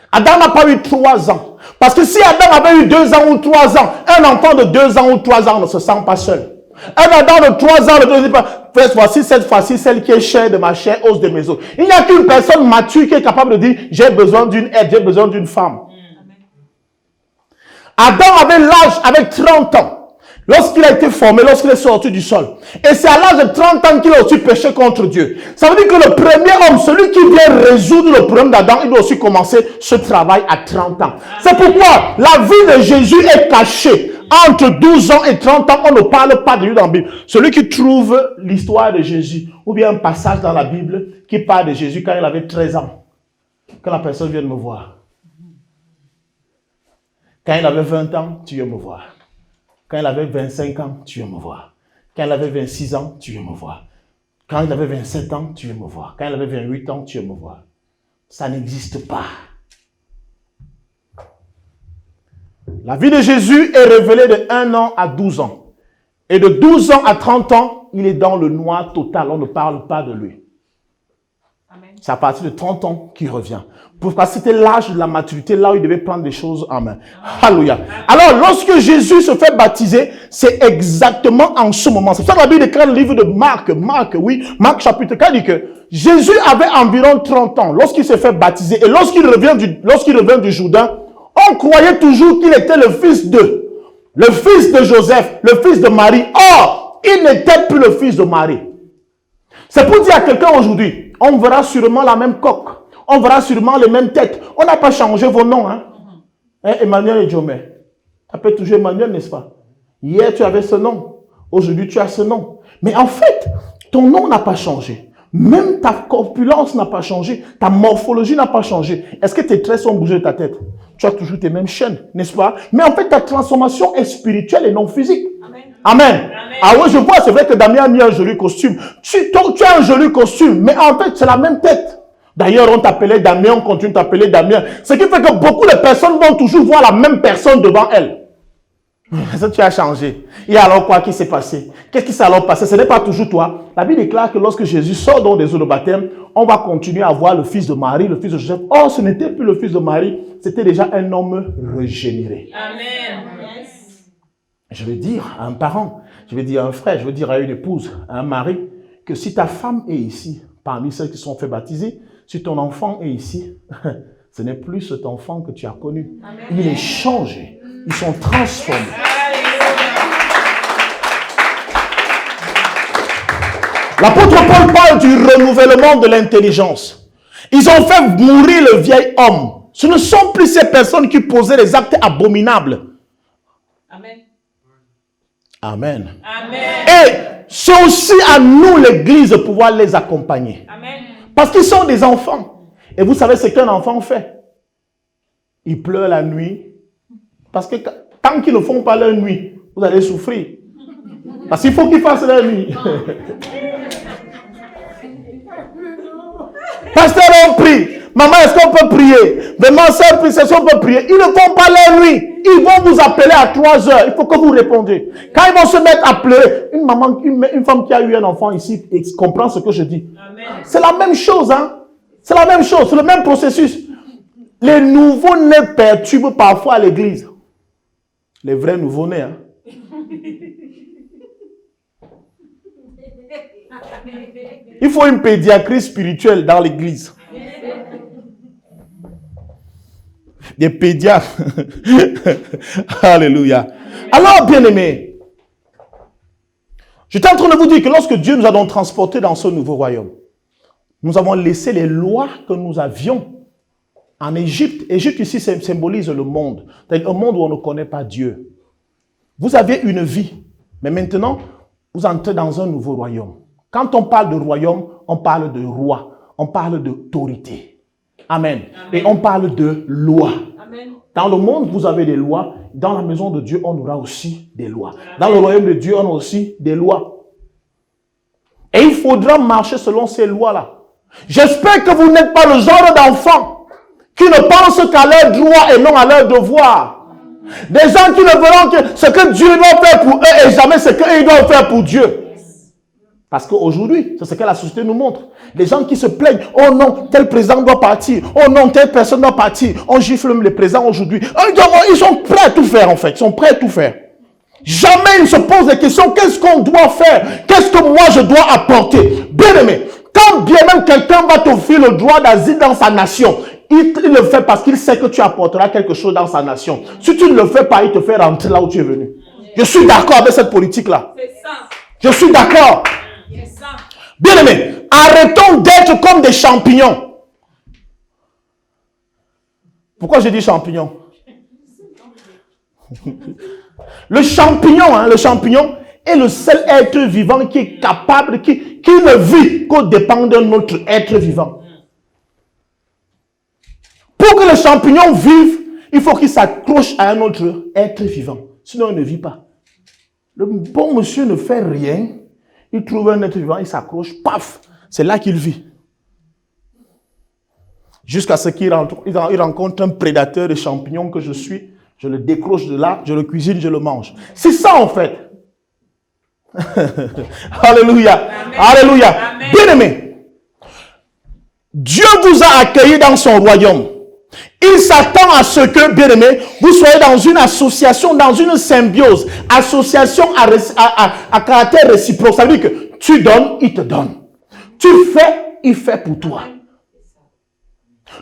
Adam n'a pas eu 3 ans. Parce que si Adam avait eu 2 ans ou 3 ans, un enfant de 2 ans ou 3 ans ne se sent pas seul. Un Adam de 3 ans ne dit pas, voici cette fois-ci celle qui est chair de ma chair, os de mes os. Il n'y a qu'une personne mature qui est capable de dire, j'ai besoin d'une aide, j'ai besoin d'une femme. Adam avait l'âge, avec 30 ans. Lorsqu'il a été formé, lorsqu'il est sorti du sol. Et c'est à l'âge de 30 ans qu'il a aussi péché contre Dieu. Ça veut dire que le premier homme, celui qui vient résoudre le problème d'Adam, il doit aussi commencer ce travail à 30 ans. C'est pourquoi la vie de Jésus est cachée. Entre 12 ans et 30 ans, on ne parle pas de lui dans la Bible. Celui qui trouve l'histoire de Jésus, ou bien un passage dans la Bible qui parle de Jésus quand il avait 13 ans. Quand la personne vient me voir. Quand il avait 20 ans, tu viens me voir. Quand il avait 25 ans, tu viens me voir. Quand il avait 26 ans, tu viens me voir. Quand il avait 27 ans, tu viens me voir. Quand il avait 28 ans, tu viens me voir. Ça n'existe pas. La vie de Jésus est révélée de 1 an à 12 ans. Et de 12 ans à 30 ans, il est dans le noir total. On ne parle pas de lui. C'est à partir de 30 ans qu'il revient. Parce que c'était l'âge de la maturité, là où il devait prendre des choses en main. Alléluia. Alors, lorsque Jésus se fait baptiser, c'est exactement en ce moment. C'est ça que la Bible déclare le livre de Marc. Marc chapitre 4 dit que Jésus avait environ 30 ans lorsqu'il se fait baptiser. Et lorsqu'il revient du Jourdain, on croyait toujours qu'il était le fils de Joseph, le fils de Marie. Or, il n'était plus le fils de Marie. C'est pour dire à quelqu'un aujourd'hui, on verra sûrement la même coque. On verra sûrement les mêmes têtes. On n'a pas changé vos noms. Emmanuel et Jomé. Tu appelles toujours Emmanuel, n'est-ce pas? Hier, tu avais ce nom. Aujourd'hui, tu as ce nom. Mais en fait, ton nom n'a pas changé. Même ta corpulence n'a pas changé. Ta morphologie n'a pas changé. Est-ce que tes traits sont bougés de ta tête? Tu as toujours tes mêmes chaînes, n'est-ce pas? Mais en fait, ta transformation est spirituelle et non physique. Amen. Amen. Ah oui, je vois, c'est vrai que Damien a mis un joli costume. Tu as un joli costume, mais en fait, c'est la même tête. D'ailleurs, on t'appelait Damien, on continue de t'appeler Damien. Ce qui fait que beaucoup de personnes vont toujours voir la même personne devant elles. Ça, tu as changé. Et alors quoi qui s'est passé? Qu'est-ce qui s'est alors passé? Ce n'est pas toujours toi. La Bible déclare que lorsque Jésus sort donc des eaux de baptême, on va continuer à voir le fils de Marie, le fils de Joseph. Or, ce n'était plus le fils de Marie, c'était déjà un homme régénéré. Amen. Je vais dire à un parent, je vais dire à un frère, je vais dire à une épouse, à un mari, que si ta femme est ici, parmi ceux qui sont fait baptiser, si ton enfant est ici, ce n'est plus cet enfant que tu as connu. Amen. Il est changé. Ils sont transformés. L'apôtre Paul parle du renouvellement de l'intelligence. Ils ont fait mourir le vieil homme. Ce ne sont plus ces personnes qui posaient les actes abominables. Amen. Amen. Amen. Et c'est aussi à nous, l'Église, de pouvoir les accompagner. Amen. Parce qu'ils sont des enfants. Et vous savez ce qu'un enfant fait? Il pleure la nuit. Parce que tant qu'ils ne font pas leur nuit, vous allez souffrir. Parce qu'il faut qu'ils fassent leur nuit. Pasteur, on prie. Maman, est-ce qu'on peut prier? Maman, soeur, est-ce qu'on peut prier? Ils ne font pas leur nuit. Ils vont vous appeler à 3 heures. Il faut que vous répondiez. Quand ils vont se mettre à pleurer, une femme qui a eu un enfant ici comprend ce que je dis. C'est la même chose, hein? C'est la même chose, c'est le même processus. Les nouveaux-nés perturbent parfois l'église. Les vrais nouveaux-nés, hein? Il faut une pédiatrie spirituelle dans l'église. Des pédiatres. Alléluia. Alors, bien-aimés, j'étais en train de vous dire que lorsque Dieu nous a donc transportés dans ce nouveau royaume, nous avons laissé les lois que nous avions en Égypte. Égypte ici symbolise le monde. C'est un monde où on ne connaît pas Dieu. Vous avez une vie, mais maintenant, vous entrez dans un nouveau royaume. Quand on parle de royaume, on parle de roi, on parle d'autorité. Amen. Et on parle de loi. Amen. Dans le monde, vous avez des lois. Dans la maison de Dieu, on aura aussi des lois. Dans le royaume de Dieu, on a aussi des lois. Et il faudra marcher selon ces lois-là. J'espère que vous n'êtes pas le genre d'enfants qui ne pensent qu'à leurs droits et non à leurs devoirs. Des gens qui ne verront que ce que Dieu doit faire pour eux et jamais ce qu'ils doivent faire pour Dieu. Parce qu'aujourd'hui, c'est ce que la société nous montre. Les gens qui se plaignent, oh non, tel président doit partir, oh non, telle personne doit partir, on gifle les présidents aujourd'hui. Ils sont prêts à tout faire en fait, ils sont prêts à tout faire. Jamais ils ne se posent des questions, qu'est-ce qu'on doit faire? Qu'est-ce que moi je dois apporter? Bien aimé, quand bien même quelqu'un va t'offrir le droit d'asile dans sa nation, il le fait parce qu'il sait que tu apporteras quelque chose dans sa nation. Si tu ne le fais pas, il te fait rentrer là où tu es venu. Je suis d'accord avec cette politique-là. Je suis d'accord. Bien aimé, arrêtons d'être comme des champignons. Pourquoi j'ai dit champignons? Le champignon est le seul être vivant qui est capable, qui ne vit qu'au dépend d'un autre être vivant. Pour que le champignon vive, il faut qu'il s'accroche à un autre être vivant. Sinon, il ne vit pas. Le bon monsieur ne fait rien. Il trouve un être vivant, il s'accroche, paf, c'est là qu'il vit. Jusqu'à ce qu'il rencontre un prédateur de champignons que je suis, je le décroche de là, je le cuisine, je le mange. C'est ça en fait. Alléluia. Amen. Alléluia. Amen. Bien-aimé, Dieu vous a accueilli dans son royaume. Il s'attend à ce que, bien-aimé, vous soyez dans une association, dans une symbiose. Association à caractère réciproque. Ça veut dire que tu donnes, il te donne. Tu fais, il fait pour toi.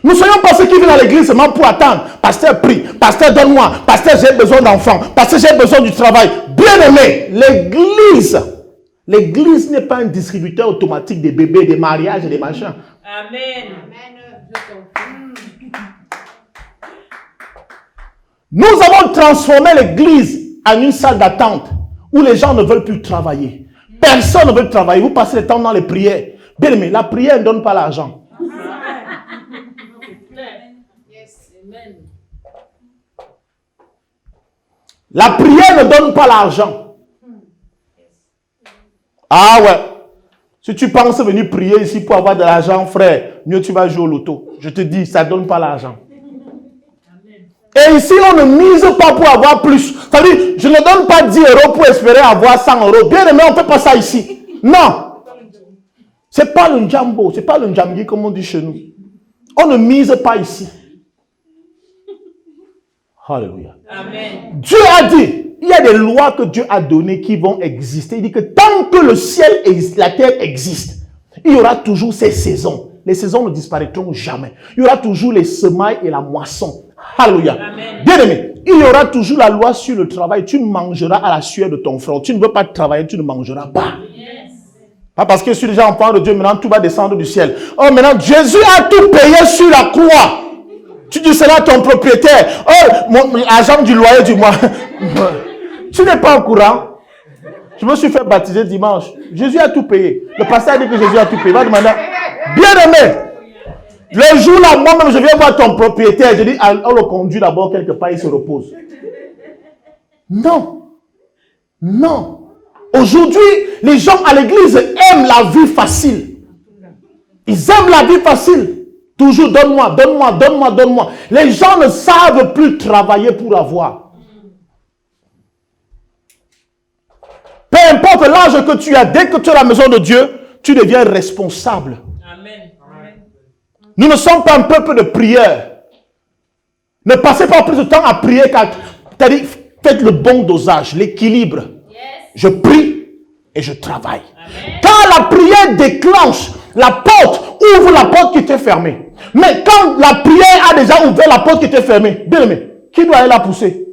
Nous ne soyons pas ceux qui viennent à l'église seulement pour attendre. Pasteur, prie. Pasteur, donne-moi. Pasteur, j'ai besoin d'enfants. Pasteur, j'ai besoin du travail. Bien-aimé, l'église n'est pas un distributeur automatique des bébés, des mariages et des machins. Amen. Nous avons transformé l'église en une salle d'attente où les gens ne veulent plus travailler. Personne ne veut travailler. Vous passez le temps dans les prières. Bien aimé, la prière ne donne pas l'argent. La prière ne donne pas l'argent. Ah ouais. Si tu penses venir prier ici pour avoir de l'argent, frère, mieux tu vas jouer au loto. Je te dis, ça ne donne pas l'argent. Et ici, on ne mise pas pour avoir plus. C'est-à-dire, je ne donne pas 10 euros pour espérer avoir 100 euros. Bien aimé, on ne fait pas ça ici. Non. Ce n'est pas le njambo, ce n'est pas le njamgi comme on dit chez nous. On ne mise pas ici. Alléluia. Amen. Dieu a dit, il y a des lois que Dieu a données qui vont exister. Il dit que tant que le ciel et la terre existent, il y aura toujours ces saisons. Les saisons ne disparaîtront jamais. Il y aura toujours les semailles et la moisson. Alléluia. Amen. Bien aimé, il y aura toujours la loi sur le travail. Tu mangeras à la sueur de ton front. Tu ne veux pas travailler, tu ne mangeras pas. Yes. Pas parce que je suis déjà enfant de Dieu, maintenant tout va descendre du ciel. Oh, maintenant Jésus a tout payé sur la croix. Tu dis cela à ton propriétaire. Oh, mon agent du loyer du mois. Tu n'es pas au courant. Je me suis fait baptiser dimanche. Jésus a tout payé. Le pasteur a dit que Jésus a tout payé. Va demander. Bien aimé. Le jour là, moi-même, je viens voir ton propriétaire. Je dis, on le conduit d'abord quelque part, il se repose. Non. Non. Aujourd'hui, les gens à l'église aiment la vie facile. Ils aiment la vie facile. Toujours donne-moi, donne-moi, donne-moi, donne-moi. Les gens ne savent plus travailler pour avoir. Peu importe l'âge que tu as, dès que tu es à la maison de Dieu, tu deviens responsable. Amen. Nous ne sommes pas un peuple de prière. Ne passez pas plus de temps à prier qu'à... C'est-à-dire, faites le bon dosage, l'équilibre. Yes. Je prie et je travaille. Amen. Quand la prière déclenche, la porte ouvre la porte qui était fermée. Mais quand la prière a déjà ouvert la porte qui était fermée, bien aimé, qui doit aller la pousser?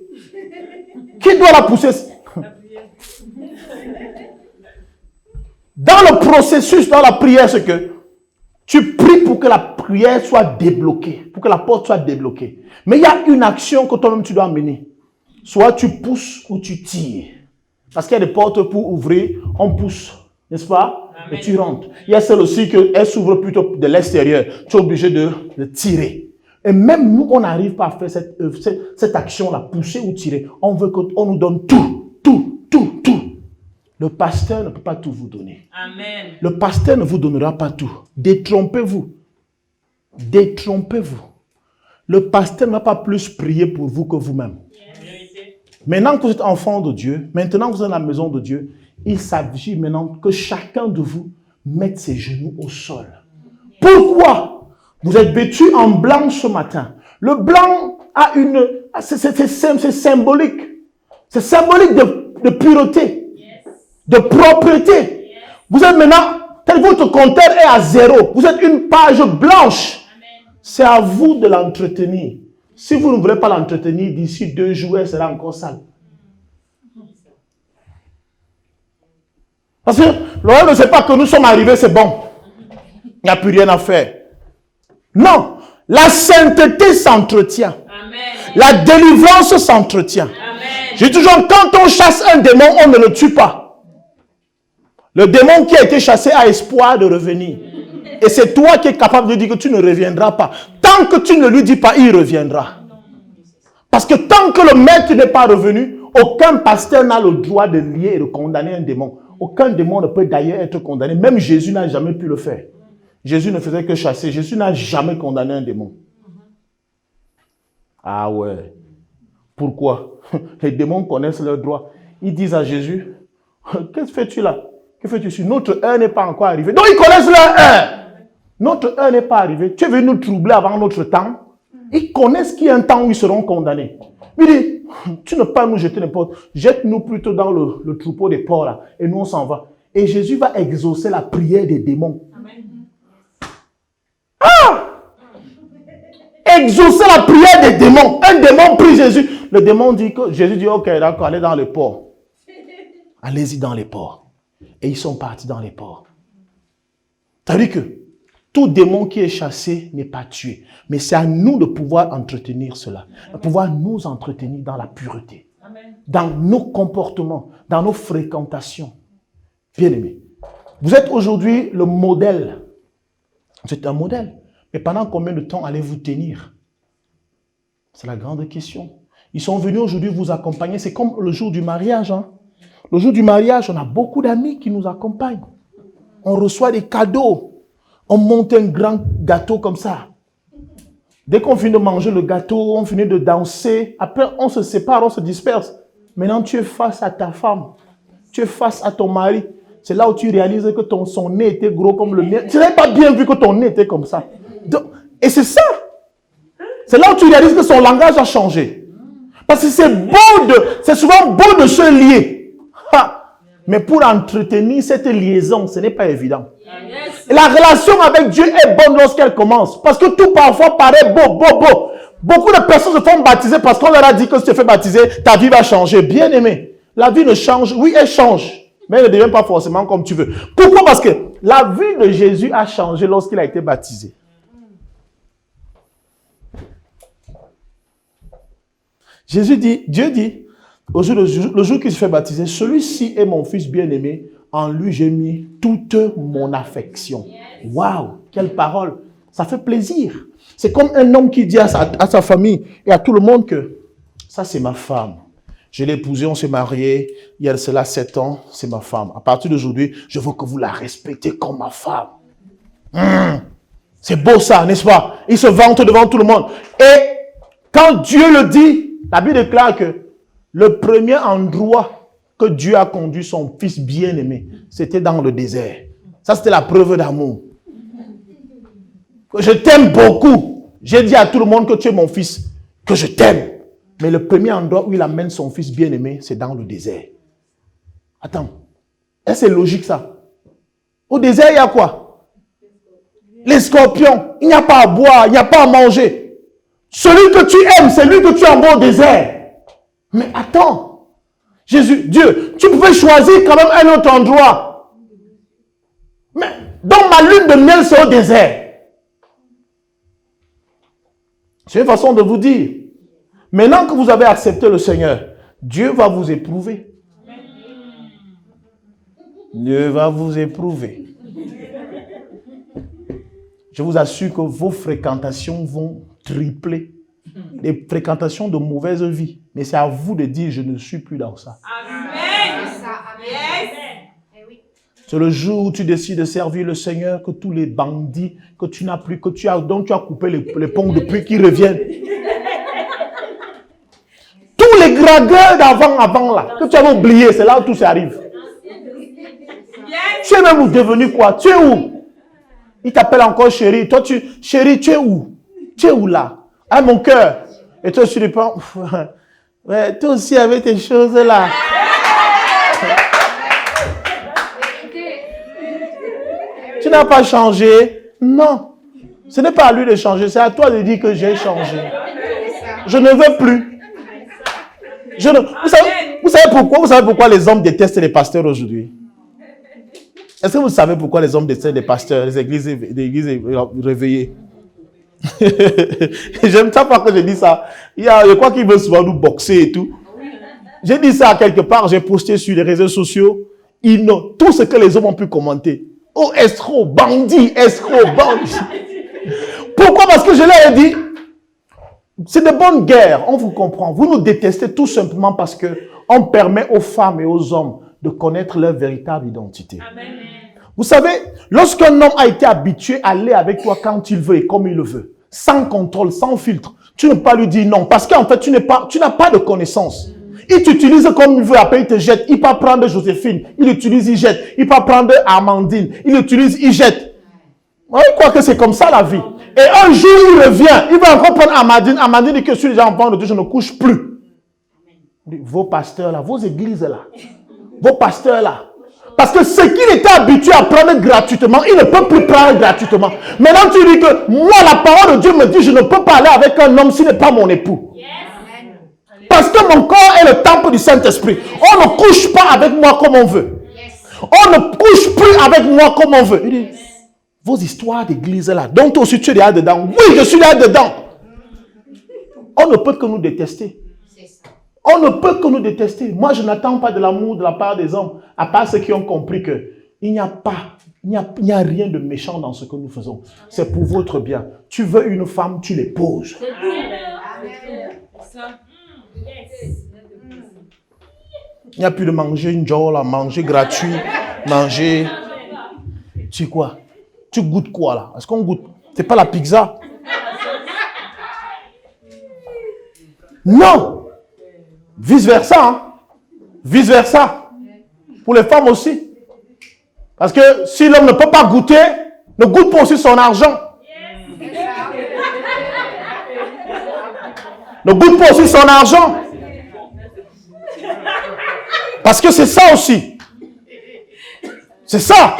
Qui doit la pousser? Dans le processus, dans la prière, c'est que tu pries pour que la prière soit débloquée, pour que la porte soit débloquée. Mais il y a une action que toi-même tu dois mener. Soit tu pousses ou tu tires. Parce qu'il y a des portes pour ouvrir, on pousse, n'est-ce pas? Amen. Et tu rentres. Il y a celle aussi qu'elle s'ouvre plutôt de l'extérieur. Tu es obligé de tirer. Et même nous, on n'arrive pas à faire cette action-là, pousser ou tirer. On veut qu'on nous donne tout, tout, tout, tout. Le pasteur ne peut pas tout vous donner. Amen. Le pasteur ne vous donnera pas tout. Détrompez-vous. Détrompez-vous. Le pasteur n'a pas plus prié pour vous que vous-même. Vérité. Maintenant que vous êtes enfant de Dieu, maintenant que vous êtes dans la maison de Dieu, il s'agit maintenant que chacun de vous mette ses genoux au sol. Pourquoi? Vous êtes vêtus en blanc ce matin. Le blanc a une... C'est symbolique. C'est symbolique de pureté, de propreté. Vous êtes maintenant... Votre compteur est à 0. Vous êtes une page blanche. C'est à vous de l'entretenir. Si vous ne voulez pas l'entretenir, d'ici 2 jours, elle sera encore sale. Parce que l'on ne sait pas que nous sommes arrivés, c'est bon. Il n'y a plus rien à faire. Non. La sainteté s'entretient. La délivrance s'entretient. J'ai toujours, quand on chasse un démon, on ne le tue pas. Le démon qui a été chassé a espoir de revenir. Et c'est toi qui es capable de dire que tu ne reviendras pas. Tant que tu ne lui dis pas, il reviendra. Parce que tant que le maître n'est pas revenu, aucun pasteur n'a le droit de lier et de condamner un démon. Aucun démon ne peut d'ailleurs être condamné. Même Jésus n'a jamais pu le faire. Jésus ne faisait que chasser. Jésus n'a jamais condamné un démon. Ah ouais. Pourquoi? Les démons connaissent leurs droits. Ils disent à Jésus, qu'est-ce que fais-tu là? Que fais-tu ici? Notre heure n'est pas encore arrivée. Donc ils connaissent leur heure. Notre heure n'est pas arrivée. Tu es venu nous troubler avant notre temps. Ils connaissent qu'il y a un temps où ils seront condamnés. Il dit, tu ne peux pas nous jeter n'importe. Jette-nous plutôt dans le troupeau des porcs là. Et nous on s'en va. Et Jésus va exaucer la prière des démons. Amen. Ah! Exaucer la prière des démons. Un démon prie Jésus. Le démon dit que Jésus dit, ok, d'accord, allez dans les porcs. Allez-y dans les porcs. Et ils sont partis dans les porcs. C'est-à-dire que tout démon qui est chassé n'est pas tué. Mais c'est à nous de pouvoir entretenir cela. De pouvoir nous entretenir dans la pureté. Amen. Dans nos comportements, dans nos fréquentations. Bien-aimés, vous êtes aujourd'hui le modèle. Vous êtes un modèle. Mais pendant combien de temps allez-vous tenir? C'est la grande question. Ils sont venus aujourd'hui vous accompagner. C'est comme le jour du mariage. Hein? Le jour du mariage, on a beaucoup d'amis qui nous accompagnent. on reçoit des cadeaux. On monte un grand gâteau comme ça. Dès qu'on finit de manger le gâteau, on finit de danser. Après, on se sépare, on se disperse. Maintenant, tu es face à ta femme. Tu es face à ton mari. C'est là où tu réalises que son nez était gros comme le mien. Tu n'avais pas bien vu que ton nez était comme ça. Et c'est ça. C'est là où tu réalises que son langage a changé. Parce que c'est souvent beau de se lier. Mais pour entretenir cette liaison, ce n'est pas évident. Et la relation avec Dieu est bonne lorsqu'elle commence. Parce que tout parfois paraît beau. Beaucoup de personnes se font baptiser parce qu'on leur a dit que si tu te fais baptiser, ta vie va changer. Bien aimé, la vie ne change. Oui, elle change. Mais elle ne devient pas forcément comme tu veux. Pourquoi? Parce que la vie de Jésus a changé lorsqu'il a été baptisé. Dieu dit, le jour qu'il se fait baptiser, celui-ci est mon fils bien-aimé, en lui j'ai mis toute mon affection. Waouh, quelle parole! Ça fait plaisir. C'est comme un homme qui dit à sa famille et à tout le monde que ça c'est ma femme. Je l'ai épousée, on s'est mariés, il y a cela 7 ans, c'est ma femme. À partir d'aujourd'hui, je veux que vous la respectez comme ma femme. C'est beau ça, n'est-ce pas? Il se vante devant tout le monde. Et quand Dieu le dit, la Bible déclare que le premier endroit que Dieu a conduit son fils bien-aimé, c'était dans le désert. Ça, c'était la preuve d'amour. Je t'aime beaucoup. J'ai dit à tout le monde que tu es mon fils, que je t'aime. Mais le premier endroit où il amène son fils bien-aimé, c'est dans le désert. Attends, est-ce que c'est logique ça? Au désert, il y a quoi? Les scorpions. Il n'y a pas à boire, il n'y a pas à manger. Celui que tu aimes, c'est lui que tu envoies au désert. Mais attends, Dieu, tu pouvais choisir quand même un autre endroit. Mais dans ma lune de miel, c'est au désert. C'est une façon de vous dire. Maintenant que vous avez accepté le Seigneur, Dieu va vous éprouver. Dieu va vous éprouver. Je vous assure que vos fréquentations vont tripler. Des fréquentations de mauvaise vie. Mais c'est à vous de dire, je ne suis plus dans ça. Amen. C'est le jour où tu décides de servir le Seigneur que tous les bandits que tu n'as plus, dont tu as coupé les ponts depuis qu'ils reviennent. Tous les gragueurs d'avant là, que tu avais oublié, c'est là où tout ça arrive. Tu es même devenu quoi? Tu es où? Il t'appelle encore chérie. Toi, chérie, tu es où? Tu es où là? Ah, mon cœur. Et toi, tu réponds, ouais, toi aussi avec tes choses là. Tu n'as pas changé? Non. Ce n'est pas à lui de changer, c'est à toi de dire que j'ai changé. Je ne veux plus. Vous savez pourquoi les hommes détestent les pasteurs aujourd'hui? Est-ce que vous savez pourquoi les hommes détestent les pasteurs, les églises réveillées? J'aime ça parce que je dis ça. Je crois qu'ils veulent souvent nous boxer et tout. J'ai dit ça quelque part, j'ai posté sur les réseaux sociaux. Ils notent tout ce que les hommes ont pu commenter. Oh, escroc, bandit, escroc, bandit. Pourquoi? Parce que je leur ai dit, c'est de bonnes guerres, on vous comprend. Vous nous détestez tout simplement parce que on permet aux femmes et aux hommes de connaître leur véritable identité. Amen. Vous savez, lorsqu'un homme a été habitué à aller avec toi quand il veut et comme il le veut, sans contrôle, sans filtre, tu ne peux pas lui dire non, parce qu'en fait, tu n'as pas de connaissance. Il t'utilise comme il veut, après il te jette. Il peut prendre Joséphine, il utilise, il jette. Il peut prendre Amandine, il utilise, il jette. On croit que c'est comme ça la vie. Et un jour, il revient, il va encore prendre Amandine. Amandine dit que je suis déjà enfant de Dieu, je ne couche plus. Vos pasteurs là, vos églises là, vos pasteurs là. Parce que ce qu'il était habitué à prendre gratuitement, il ne peut plus prendre gratuitement. Maintenant, tu dis que moi, la parole de Dieu me dit, je ne peux pas aller avec un homme s'il n'est pas mon époux. Parce que mon corps est le temple du Saint-Esprit. On ne couche pas avec moi comme on veut. On ne couche plus avec moi comme on veut. Il dit, vos histoires d'église là, dont toi aussi tu es là dedans. Oui, je suis là dedans. On ne peut que nous détester. On ne peut que nous détester. Moi, je n'attends pas de l'amour de la part des hommes, à part ceux qui ont compris que il n'y a rien de méchant dans ce que nous faisons. C'est pour votre bien. Tu veux une femme, tu l'épouses. Il n'y a plus de manger une jolle, manger gratuit, manger. Tu quoi? Tu goûtes quoi là? Est-ce qu'on goûte? C'est pas la pizza? Non! Vice versa. Hein? Vice versa. Pour les femmes aussi. Parce que si l'homme ne peut pas goûter, ne goûte pas aussi son argent. Ne goûte pas aussi son argent. Parce que c'est ça aussi. C'est ça.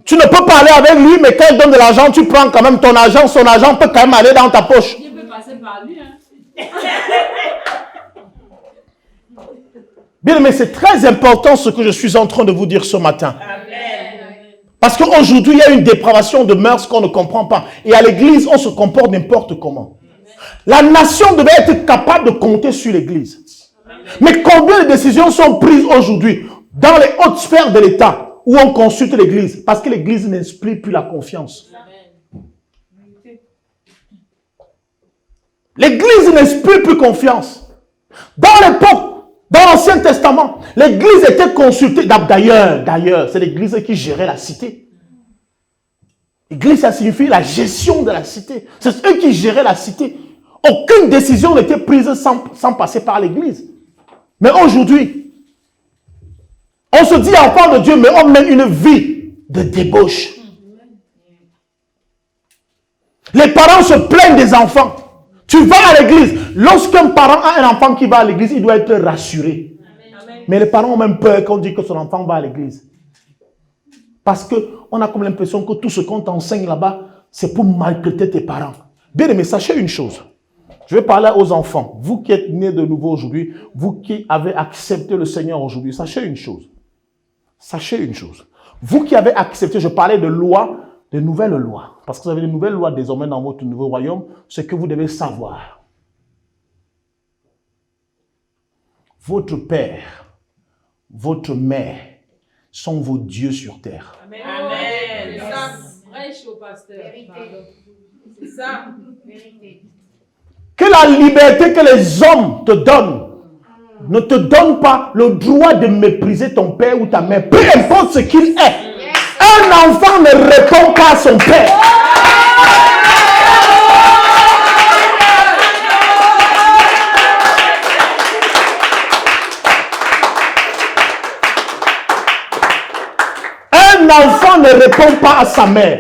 Tu ne peux pas aller avec lui, mais quand il donne de l'argent, tu prends quand même ton argent. Son argent peut quand même aller dans ta poche. Je peux passer par lui. Hein. Bien, mais c'est très important ce que je suis en train de vous dire ce matin. Parce qu'aujourd'hui, il y a une dépravation de mœurs qu'on ne comprend pas. Et à l'église, on se comporte n'importe comment. La nation devait être capable de compter sur l'église. Mais combien de décisions sont prises aujourd'hui dans les hautes sphères de l'État où on consulte l'église? Parce que l'église n'inspire plus la confiance. L'église n'inspire plus confiance. Dans l'époque, dans l'Ancien Testament, l'église était consultée. D'ailleurs, c'est l'église qui gérait la cité. L'église, ça signifie la gestion de la cité. C'est eux qui géraient la cité. Aucune décision n'était prise sans passer par l'église. Mais aujourd'hui, on se dit enfant de Dieu, mais on mène une vie de débauche. Les parents se plaignent des enfants. Tu vas à l'église. Lorsqu'un parent a un enfant qui va à l'église, il doit être rassuré. Amen. Mais les parents ont même peur quand on dit que son enfant va à l'église. Parce qu'on a comme l'impression que tout ce qu'on t'enseigne là-bas, c'est pour maltraiter tes parents. Bien aimé, sachez une chose. Je vais parler aux enfants. Vous qui êtes nés de nouveau aujourd'hui, vous qui avez accepté le Seigneur aujourd'hui, sachez une chose. Sachez une chose. Vous qui avez accepté, je parlais de lois, de nouvelles lois. Parce que vous avez de nouvelles lois désormais dans votre nouveau royaume. Ce que vous devez savoir. Votre père, votre mère sont vos dieux sur terre. Amen. Amen. C'est ça. Prêche au pasteur. C'est ça. Vérité. Que la liberté que les hommes te donnent ne te donne pas le droit de mépriser ton père ou ta mère, peu importe ce qu'il est. Un enfant ne répond pas à son père. Un enfant ne répond pas à sa mère.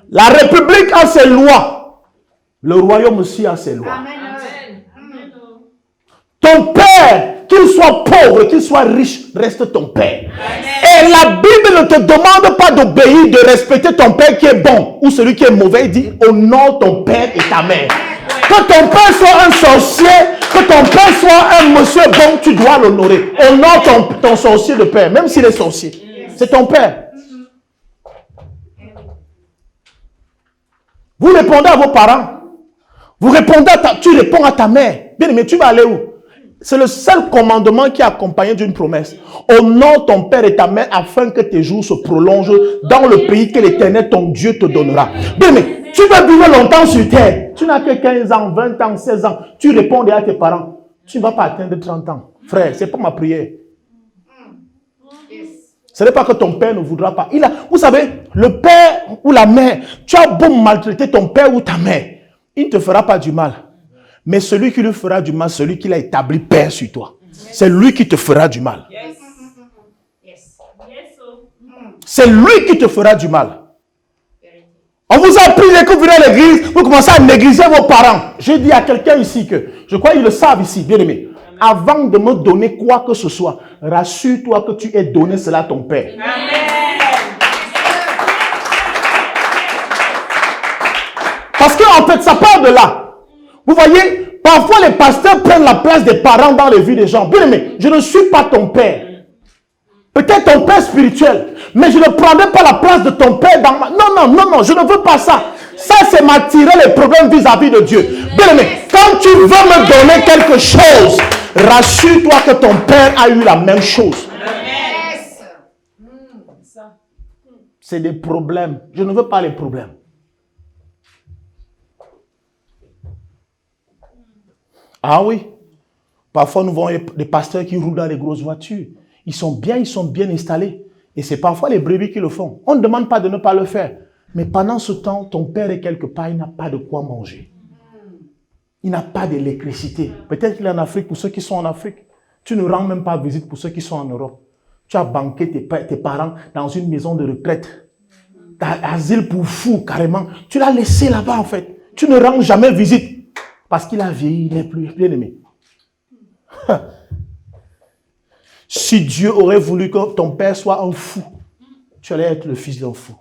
La République a ses lois. Le royaume aussi a ses lois. Amen. Ton père, qu'il soit pauvre, qu'il soit riche, reste ton père. Amen. Et la Bible ne te demande pas d'obéir, de respecter ton père qui est bon ou celui qui est mauvais. Il dit honore ton père et ta mère. Que ton père soit un sorcier, que ton père soit un monsieur bon, tu dois l'honorer. Honore ton sorcier de père, même s'il est sorcier. C'est ton père. Vous répondez à vos parents. Vous répondez tu réponds à ta mère. Bien aimé, tu vas aller où? C'est le seul commandement qui est accompagné d'une promesse. Honore ton père et ta mère afin que tes jours se prolongent dans le pays que l'Éternel, ton Dieu, te donnera. Bien aimé, tu veux vivre longtemps sur terre. Tu n'as que 15 ans, 20 ans, 16 ans. Tu réponds à tes parents. Tu ne vas pas atteindre 30 ans. Frère, ce n'est pas ma prière. Ce n'est pas que ton père ne voudra pas. Vous savez, le père ou la mère, tu as beau maltraiter ton père ou ta mère, il ne te fera pas du mal. Mais celui qui lui fera du mal, celui qui l'a établi père sur toi, c'est lui qui te fera du mal. C'est lui qui te fera du mal. On vous a pris que vous venez à l'église, vous commencez à négliger vos parents. Je dis à quelqu'un ici que, je crois qu'ils le savent ici, bien aimé. Avant de me donner quoi que ce soit, rassure-toi que tu aies donné cela à ton père. Amen. Parce qu'en fait, ça part de là. Vous voyez, parfois les pasteurs prennent la place des parents dans les vies des gens. Bien aimé, je ne suis pas ton père. Peut-être ton père spirituel, mais je ne prendrai pas la place de ton père dans ma... Non, je ne veux pas ça. Ça, c'est m'attirer les problèmes vis-à-vis de Dieu. Bien aimé, quand tu veux me donner quelque chose, rassure-toi que ton père a eu la même chose. C'est des problèmes. Je ne veux pas les problèmes. Ah oui. Parfois, nous voyons des pasteurs qui roulent dans les grosses voitures. Ils sont bien installés. Et c'est parfois les brebis qui le font. On ne demande pas de ne pas le faire. Mais pendant ce temps, ton père est quelque part, il n'a pas de quoi manger. Il n'a pas d'électricité. Peut-être qu'il est en Afrique pour ceux qui sont en Afrique. Tu ne rends même pas visite pour ceux qui sont en Europe. Tu as banqué tes parents dans une maison de retraite. T'as asile pour fous, carrément. Tu l'as laissé là-bas, en fait. Tu ne rends jamais visite. Parce qu'il a vieilli, il n'est plus bien aimé. Si Dieu aurait voulu que ton père soit un fou, tu allais être le fils d'un fou.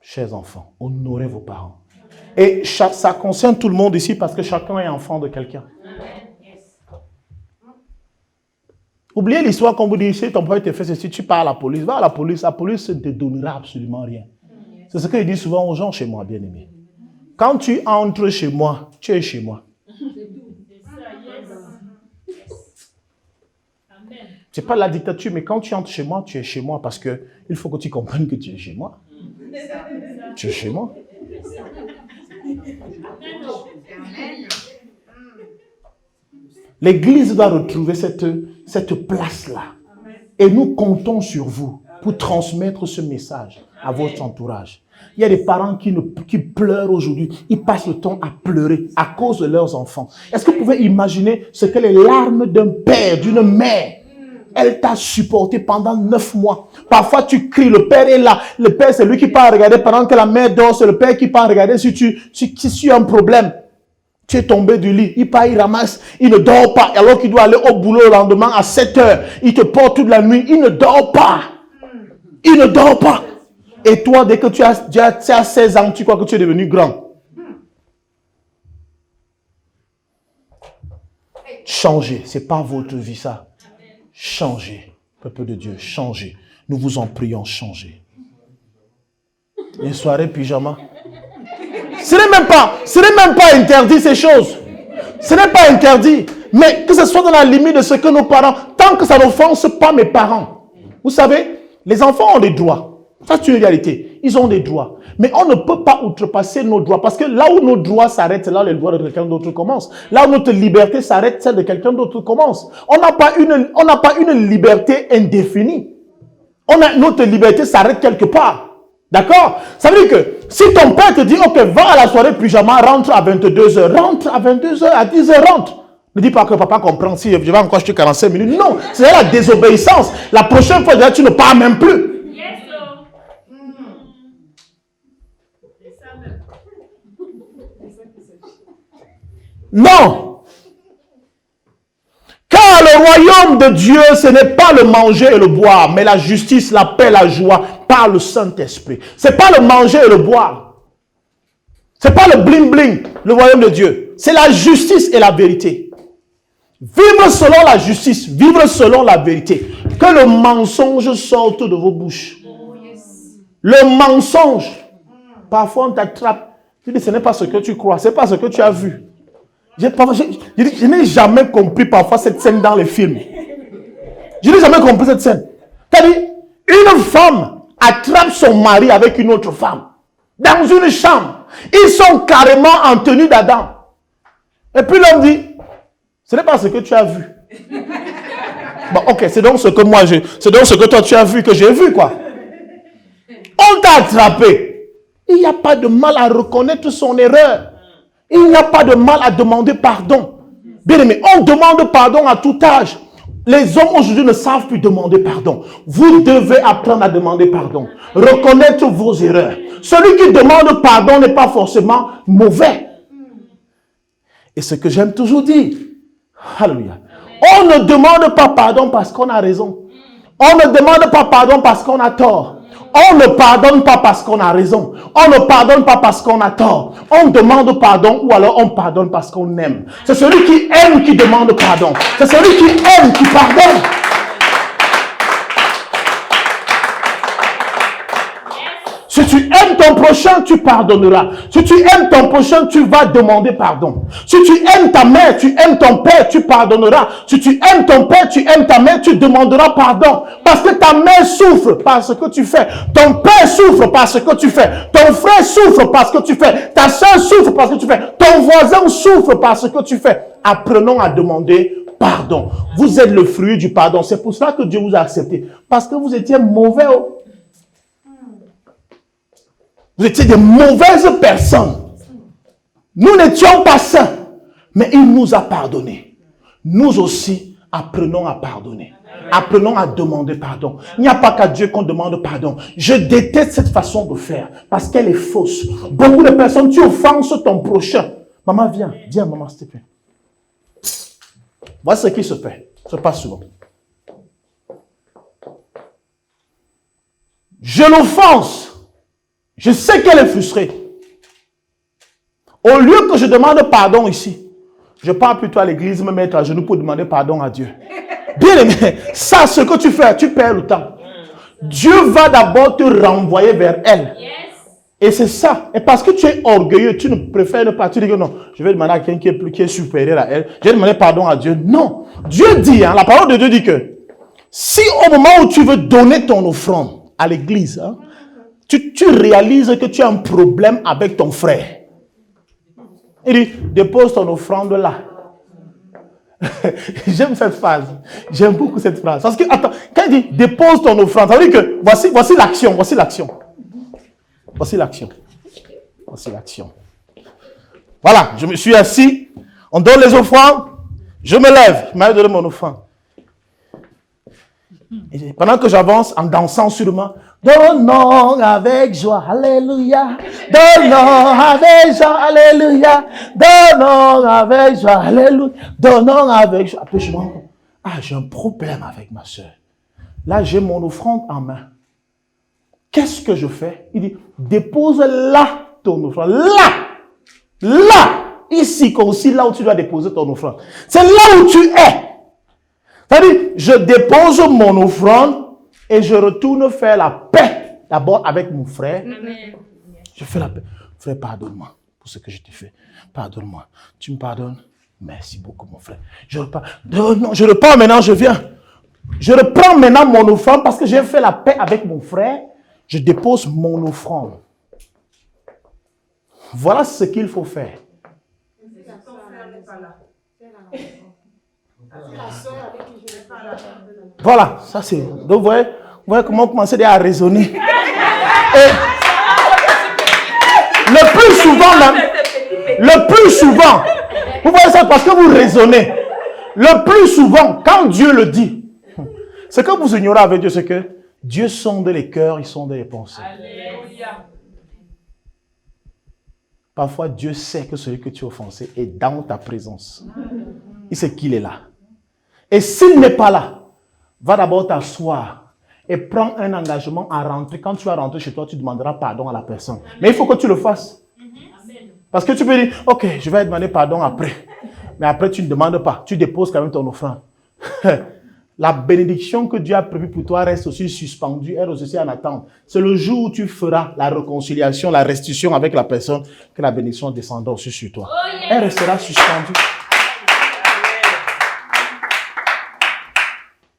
Chers enfants, honorez vos parents. Et ça concerne tout le monde ici parce que chacun est enfant de quelqu'un. Oubliez l'histoire qu'on vous dit, si ton père te fait ceci, tu pars à la police. Va à la police ne te donnera absolument rien. C'est ce que je dis souvent aux gens chez moi, bien-aimés. Quand tu entres chez moi, tu es chez moi. Ce n'est pas la dictature, mais quand tu entres chez moi, tu es chez moi parce qu'il faut que tu comprennes que tu es chez moi. Tu es chez moi. L'Église doit retrouver cette place-là. Et nous comptons sur vous pour transmettre ce message à votre entourage. Il y a des parents qui pleurent aujourd'hui. Ils passent le temps à pleurer à cause de leurs enfants. Est-ce que vous pouvez imaginer ce que les larmes d'un père, d'une mère, elle t'a supporté pendant 9 mois. Parfois, tu cries, le père est là. Le père, c'est lui qui part regarder pendant que la mère dort. C'est le père qui part regarder si tu as un problème. Tu es tombé du lit. Il part, il ramasse. Il ne dort pas. Alors qu'il doit aller au boulot le lendemain à 7 heures. Il te porte toute la nuit. Il ne dort pas. Il ne dort pas. Et toi, dès que tu as 16 ans, tu crois que tu es devenu grand. Changez. Ce n'est pas votre vie, ça. Changez. Peuple de Dieu, changez. Nous vous en prions, changez. Les soirées pyjama. Ce n'est même pas interdit ces choses. Ce n'est pas interdit. Mais que ce soit dans la limite de ce que nos parents, tant que ça n'offense pas mes parents. Vous savez, les enfants ont des droits. Ça, c'est une réalité. Ils ont des droits. Mais on ne peut pas outrepasser nos droits. Parce que là où nos droits s'arrêtent, c'est là où les droits de quelqu'un d'autre commencent. Là où notre liberté s'arrête, celle de quelqu'un d'autre commence. On n'a pas une liberté indéfinie. Notre liberté s'arrête quelque part. D'accord? Ça veut dire que si ton père te dit, ok, va à la soirée pyjama, rentre à 22h. Rentre à 22h, à 10h, rentre. Ne dis pas que papa comprend si je vais encore acheter 45 minutes. Non, c'est la désobéissance. La prochaine fois, tu ne pars même plus. Non. Car le royaume de Dieu, ce n'est pas le manger et le boire, mais la justice, la paix, la joie par le Saint-Esprit. Ce n'est pas le manger et le boire. Ce n'est pas le bling-bling, le royaume de Dieu. C'est la justice et la vérité. Vivre selon la justice, vivre selon la vérité. Que le mensonge sorte de vos bouches. Le mensonge. Parfois on t'attrape. Tu dis, ce n'est pas ce que tu crois, ce n'est pas ce que tu as vu. Je n'ai jamais compris parfois cette scène dans les films. Je n'ai jamais compris cette scène. C'est-à-dire, une femme attrape son mari avec une autre femme. Dans une chambre. Ils sont carrément en tenue d'Adam. Et puis l'homme dit, ce n'est pas ce que tu as vu. Bon, ok, c'est donc ce que c'est donc ce que toi tu as vu que j'ai vu, quoi. On t'a attrapé. Il n'y a pas de mal à reconnaître son erreur. Il n'y a pas de mal à demander pardon. Bien aimé, on demande pardon à tout âge. Les hommes aujourd'hui ne savent plus demander pardon. Vous devez apprendre à demander pardon. Reconnaître vos erreurs. Celui qui demande pardon n'est pas forcément mauvais. Et ce que j'aime toujours dire, alléluia, on ne demande pas pardon parce qu'on a raison. On ne demande pas pardon parce qu'on a tort. On ne pardonne pas parce qu'on a raison. On ne pardonne pas parce qu'on a tort. On demande pardon ou alors on pardonne parce qu'on aime. C'est celui qui aime qui demande pardon. C'est celui qui aime qui pardonne. Si tu aimes ton prochain, tu pardonneras. Si tu aimes ton prochain, tu vas demander pardon. Si tu aimes ta mère, tu aimes ton père, tu pardonneras. Si tu aimes ton père, tu aimes ta mère, tu demanderas pardon. Parce que ta mère souffre par ce que tu fais. Ton père souffre par ce que tu fais. Ton frère souffre par ce que tu fais. Ta soeur souffre par ce que tu fais. Ton voisin souffre par ce que tu fais. Apprenons à demander pardon. Vous êtes le fruit du pardon. C'est pour cela que Dieu vous a accepté. Parce que vous étiez mauvais. Vous étiez des mauvaises personnes. Nous n'étions pas saints. Mais il nous a pardonnés. Nous aussi, apprenons à pardonner. Apprenons à demander pardon. Il n'y a pas qu'à Dieu qu'on demande pardon. Je déteste cette façon de faire. Parce qu'elle est fausse. Beaucoup de personnes, tu offenses ton prochain. Maman, viens. Viens, maman, s'il te plaît. Voici ce qui se fait. Ça se passe souvent. Je l'offense. Je sais qu'elle est frustrée. Au lieu que je demande pardon ici, je pars plutôt à l'église me mettre à genoux pour demander pardon à Dieu. Bien aimé, ça, ce que tu fais, tu perds le temps. Dieu va d'abord te renvoyer vers elle. Et c'est ça. Et parce que tu es orgueilleux, tu ne préfères ne pas. Tu dis que non, je vais demander à quelqu'un qui est supérieur à elle. Je vais demander pardon à Dieu. Non. Dieu dit, la parole de Dieu dit que si au moment où tu veux donner ton offrande à l'église, tu réalises que tu as un problème avec ton frère. Il dit, dépose ton offrande là. J'aime cette phrase. J'aime beaucoup cette phrase. Parce que, attends, quand il dit, dépose ton offrande, ça veut dire que voici l'action, voici l'action. Voici l'action. Voici l'action. Voilà, je me suis assis, on donne les offrandes, je me lève, je m'arrête de donner mon offrande. Et pendant que j'avance en dansant sûrement, donnons avec joie, alléluia. Donnons avec joie, alléluia. Donnons avec joie, alléluia. Donnons avec joie. Après, je me rends compte, j'ai un problème avec ma soeur. Là, j'ai mon offrande en main. Qu'est-ce que je fais? Il dit, dépose là ton offrande. Là, ici, comme aussi là où tu dois déposer ton offrande. C'est là où tu es. C'est-à-dire, je dépose mon offrande et je retourne faire la paix d'abord avec mon frère. Amen. Je fais la paix. Frère, pardonne-moi pour ce que je t'ai fait. Pardonne-moi. Tu me pardonnes? Merci beaucoup, mon frère. Je repars. Non, je repars maintenant, je viens. Je reprends maintenant mon offrande parce que j'ai fait la paix avec mon frère. Je dépose mon offrande. Voilà ce qu'il faut faire. Voilà, ça c'est. Donc vous voyez comment commencer à raisonner. Et le plus souvent, vous voyez ça parce que vous raisonnez. Le plus souvent, quand Dieu le dit, ce que vous ignorez avec Dieu, c'est que Dieu sonde les cœurs, il sonde les pensées. Alléluia. Parfois, Dieu sait que celui que tu as offensé est dans ta présence. Il sait qu'il est là. Et s'il n'est pas là, va d'abord t'asseoir et prends un engagement à rentrer. Quand tu vas rentrer chez toi, tu demanderas pardon à la personne. Mais il faut que tu le fasses. Parce que tu peux dire, ok, je vais demander pardon après. Mais après, tu ne demandes pas. Tu déposes quand même ton offrande. La bénédiction que Dieu a prévue pour toi reste aussi suspendue, elle reste aussi en attente. C'est le jour où tu feras la réconciliation, la restitution avec la personne que la bénédiction descendra aussi sur toi. Elle restera suspendue.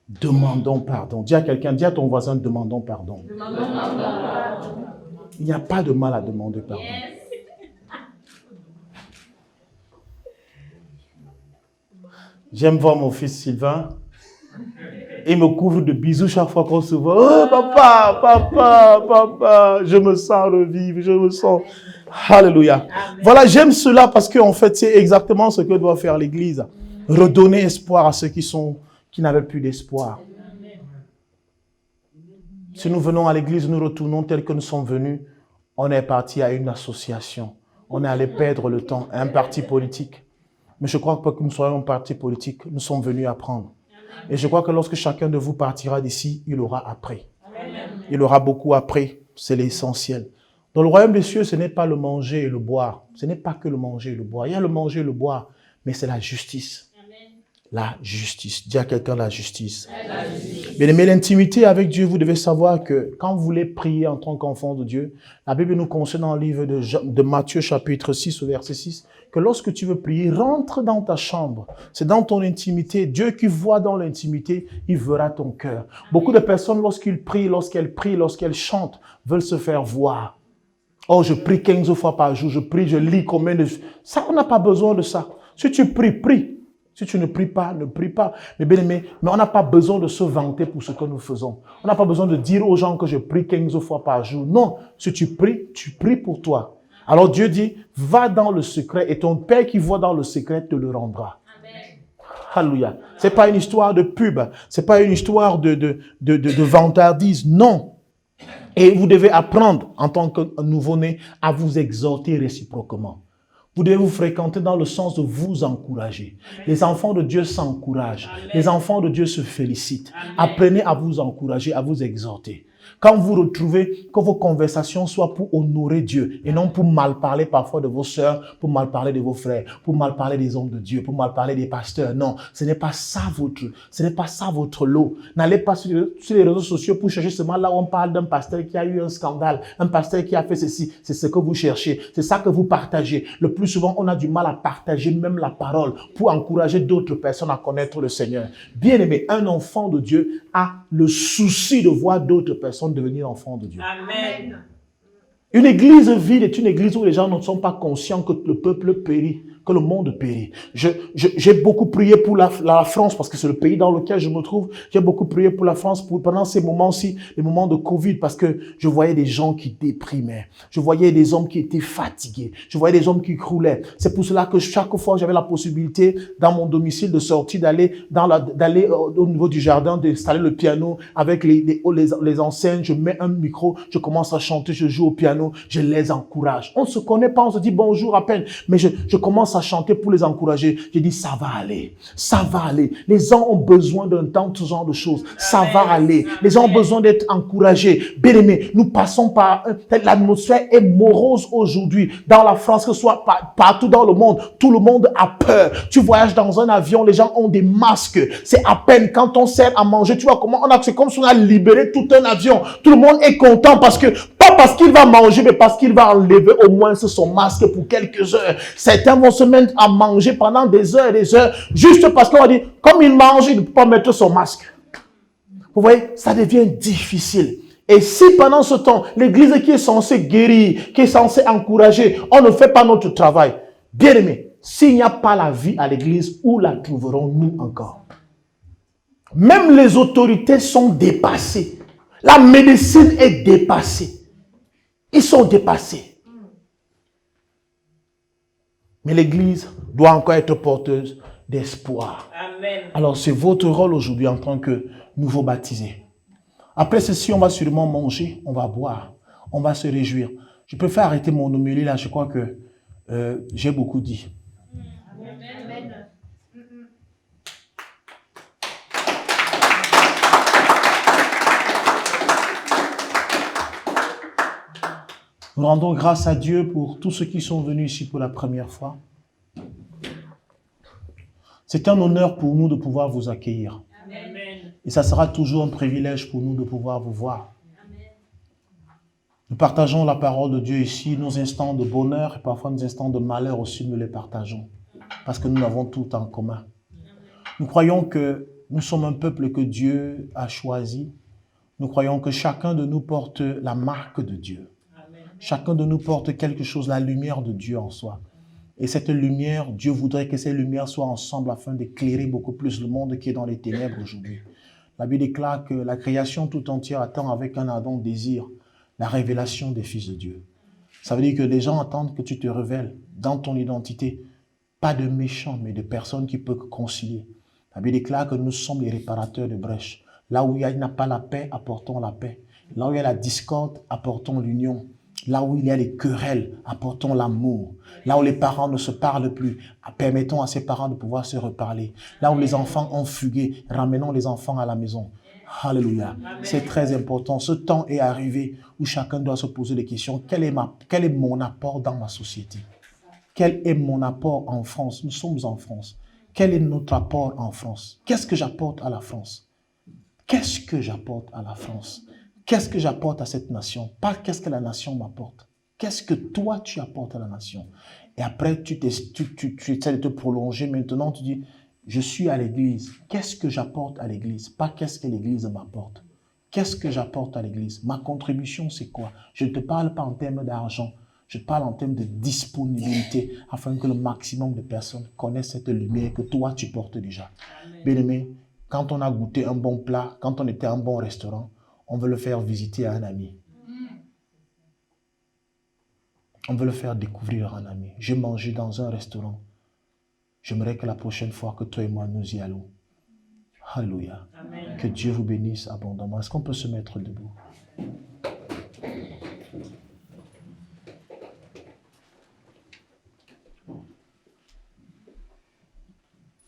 Demandons pardon. Dis à quelqu'un, dis à ton voisin, demandons pardon. Il n'y a pas de mal à demander pardon. J'aime voir mon fils Sylvain. Il me couvre de bisous chaque fois qu'on se voit. Oh, papa, je me sens revivre, je me sens... Alléluia. Amen. Voilà, j'aime cela parce qu'en fait, c'est exactement ce que doit faire l'Église. Redonner espoir à ceux qui n'avaient plus d'espoir. Si nous venons à l'Église, nous retournons tels que nous sommes venus. On est parti à une association. On est allé perdre le temps à un parti politique. Mais je crois pas que nous soyons un parti politique. Nous sommes venus apprendre. Et je crois que lorsque chacun de vous partira d'ici, il aura appris. Il aura beaucoup appris. C'est l'essentiel. Dans le royaume des cieux, ce n'est pas le manger et le boire. Ce n'est pas que le manger et le boire. Il y a le manger et le boire, mais c'est la justice. la justice. Dis à quelqu'un la justice. Bien aimé, l'intimité avec Dieu, vous devez savoir que quand vous voulez prier en tant qu'enfant de Dieu, la Bible nous conseille dans le livre de Matthieu chapitre 6 au verset 6, que lorsque tu veux prier, rentre dans ta chambre. C'est dans ton intimité. Dieu qui voit dans l'intimité, il verra ton cœur. Beaucoup de personnes, lorsqu'elles prient, lorsqu'elles chantent, veulent se faire voir. Oh, je prie 15 fois par jour, je prie, je lis combien de... Ça, on n'a pas besoin de ça. Si tu pries, prie. Si tu ne pries pas, ne prie pas. Mais bien aimé, mais on n'a pas besoin de se vanter pour ce que nous faisons. On n'a pas besoin de dire aux gens que je prie 15 fois par jour. Non, si tu pries pour toi. Alors Dieu dit, va dans le secret et ton Père qui voit dans le secret te le rendra. Amen. Alléluia. C'est pas une histoire de pub. C'est pas une histoire de vantardise. Non. Et vous devez apprendre en tant que nouveau-né à vous exhorter réciproquement. Vous devez vous fréquenter dans le sens de vous encourager. Amen. Les enfants de Dieu s'encouragent. Amen. Les enfants de Dieu se félicitent. Amen. Apprenez à vous encourager, à vous exhorter. Quand vous retrouvez que vos conversations soient pour honorer Dieu et non pour mal parler parfois de vos sœurs, pour mal parler de vos frères, pour mal parler des hommes de Dieu, pour mal parler des pasteurs. Non, ce n'est pas ça votre lot. N'allez pas sur les réseaux sociaux pour chercher seulement là où on parle d'un pasteur qui a eu un scandale, un pasteur qui a fait ceci. C'est ce que vous cherchez. C'est ça que vous partagez. Le plus souvent, on a du mal à partager même la parole pour encourager d'autres personnes à connaître le Seigneur. Bien aimé, un enfant de Dieu a le souci de voir d'autres personnes devenir enfants de Dieu. Amen. Une église vide est une église où les gens ne sont pas conscients que le peuple périt, que le monde périt. J'ai beaucoup prié pour la France parce que c'est le pays dans lequel je me trouve. J'ai beaucoup prié pour la France pendant ces moments-ci, les moments de Covid, parce que je voyais des gens qui déprimaient. Je voyais des hommes qui étaient fatigués. Je voyais des hommes qui croulaient. C'est pour cela que chaque fois j'avais la possibilité dans mon domicile de sortir, d'aller au niveau du jardin, d'installer le piano avec les enseignes. Je mets un micro, je commence à chanter, je joue au piano, je les encourage. On ne se connaît pas, on se dit bonjour à peine, mais je commence à chanter pour les encourager. Je dis, ça va aller, ça va aller. Les gens ont besoin d'entendre ce genre de choses. Ça va aller. Les gens ont besoin d'être encouragés. Bien aimés, nous passons par... L'atmosphère est morose aujourd'hui. Dans la France, que ce soit partout dans le monde, tout le monde a peur. Tu voyages dans un avion, les gens ont des masques. C'est à peine quand on sert à manger. Tu vois comment c'est comme si on a libéré tout un avion. Tout le monde est content parce que, pas parce qu'il va manger, mais parce qu'il va enlever au moins son masque pour quelques heures. Certains vont se mettre à manger pendant des heures et des heures, juste parce qu'on va dire, comme il mange, il ne peut pas mettre son masque. Vous voyez, ça devient difficile. Et si pendant ce temps, l'église qui est censée guérir, qui est censée encourager, on ne fait pas notre travail, bien aimé, s'il n'y a pas la vie à l'église, où la trouverons-nous encore? Même les autorités sont dépassées. La médecine est dépassée. Ils sont dépassés. Mais l'église doit encore être porteuse d'espoir. Amen. Alors c'est votre rôle aujourd'hui en tant que nouveau baptisé. Après ceci, on va sûrement manger, on va boire, on va se réjouir. Je préfère arrêter mon homélie là, je crois que j'ai beaucoup dit. Amen. Nous rendons grâce à Dieu pour tous ceux qui sont venus ici pour la première fois. C'est un honneur pour nous de pouvoir vous accueillir. Amen. Et ça sera toujours un privilège pour nous de pouvoir vous voir. Amen. Nous partageons la parole de Dieu ici, nos instants de bonheur et parfois nos instants de malheur aussi, nous les partageons. Parce que nous avons tout en commun. Nous croyons que nous sommes un peuple que Dieu a choisi. Nous croyons que chacun de nous porte la marque de Dieu. Chacun de nous porte quelque chose, la lumière de Dieu en soi. Et cette lumière, Dieu voudrait que ces lumières soient ensemble afin d'éclairer beaucoup plus le monde qui est dans les ténèbres aujourd'hui. La Bible déclare que la création tout entière attend avec un ardent désir la révélation des fils de Dieu. Ça veut dire que les gens attendent que tu te révèles dans ton identité, pas de méchants, mais de personnes qui peuvent concilier. La Bible déclare que nous sommes les réparateurs de brèches. Là où il n'y a pas la paix, apportons la paix. Là où il y a la discorde, apportons l'union. Là où il y a les querelles, apportons l'amour. Là où les parents ne se parlent plus, permettons à ces parents de pouvoir se reparler. Là où les enfants ont fugué, ramenons les enfants à la maison. Alléluia. C'est très important. Ce temps est arrivé où chacun doit se poser des questions. Quel est mon apport dans ma société? Quel est mon apport en France? Nous sommes en France. Quel est notre apport en France? Qu'est-ce que j'apporte à la France? Qu'est-ce que j'apporte à la France? Qu'est-ce que j'apporte à cette nation? Pas qu'est-ce que la nation m'apporte. Qu'est-ce que toi tu apportes à la nation? Et après, tu essaies de te prolonger. Maintenant, tu dis, je suis à l'église. Qu'est-ce que j'apporte à l'église? Pas qu'est-ce que l'église m'apporte. Qu'est-ce que j'apporte à l'église? Ma contribution, c'est quoi? Je ne te parle pas en termes d'argent. Je te parle en termes de disponibilité afin que le maximum de personnes connaissent cette lumière que toi, tu portes déjà. Bien-aimé, quand on a goûté un bon plat, quand on était à un bon restaurant, on veut le faire visiter à un ami. On veut le faire découvrir à un ami. J'ai mangé dans un restaurant. J'aimerais que la prochaine fois que toi et moi nous y allons. Alléluia. Que Dieu vous bénisse abondamment. Est-ce qu'on peut se mettre debout?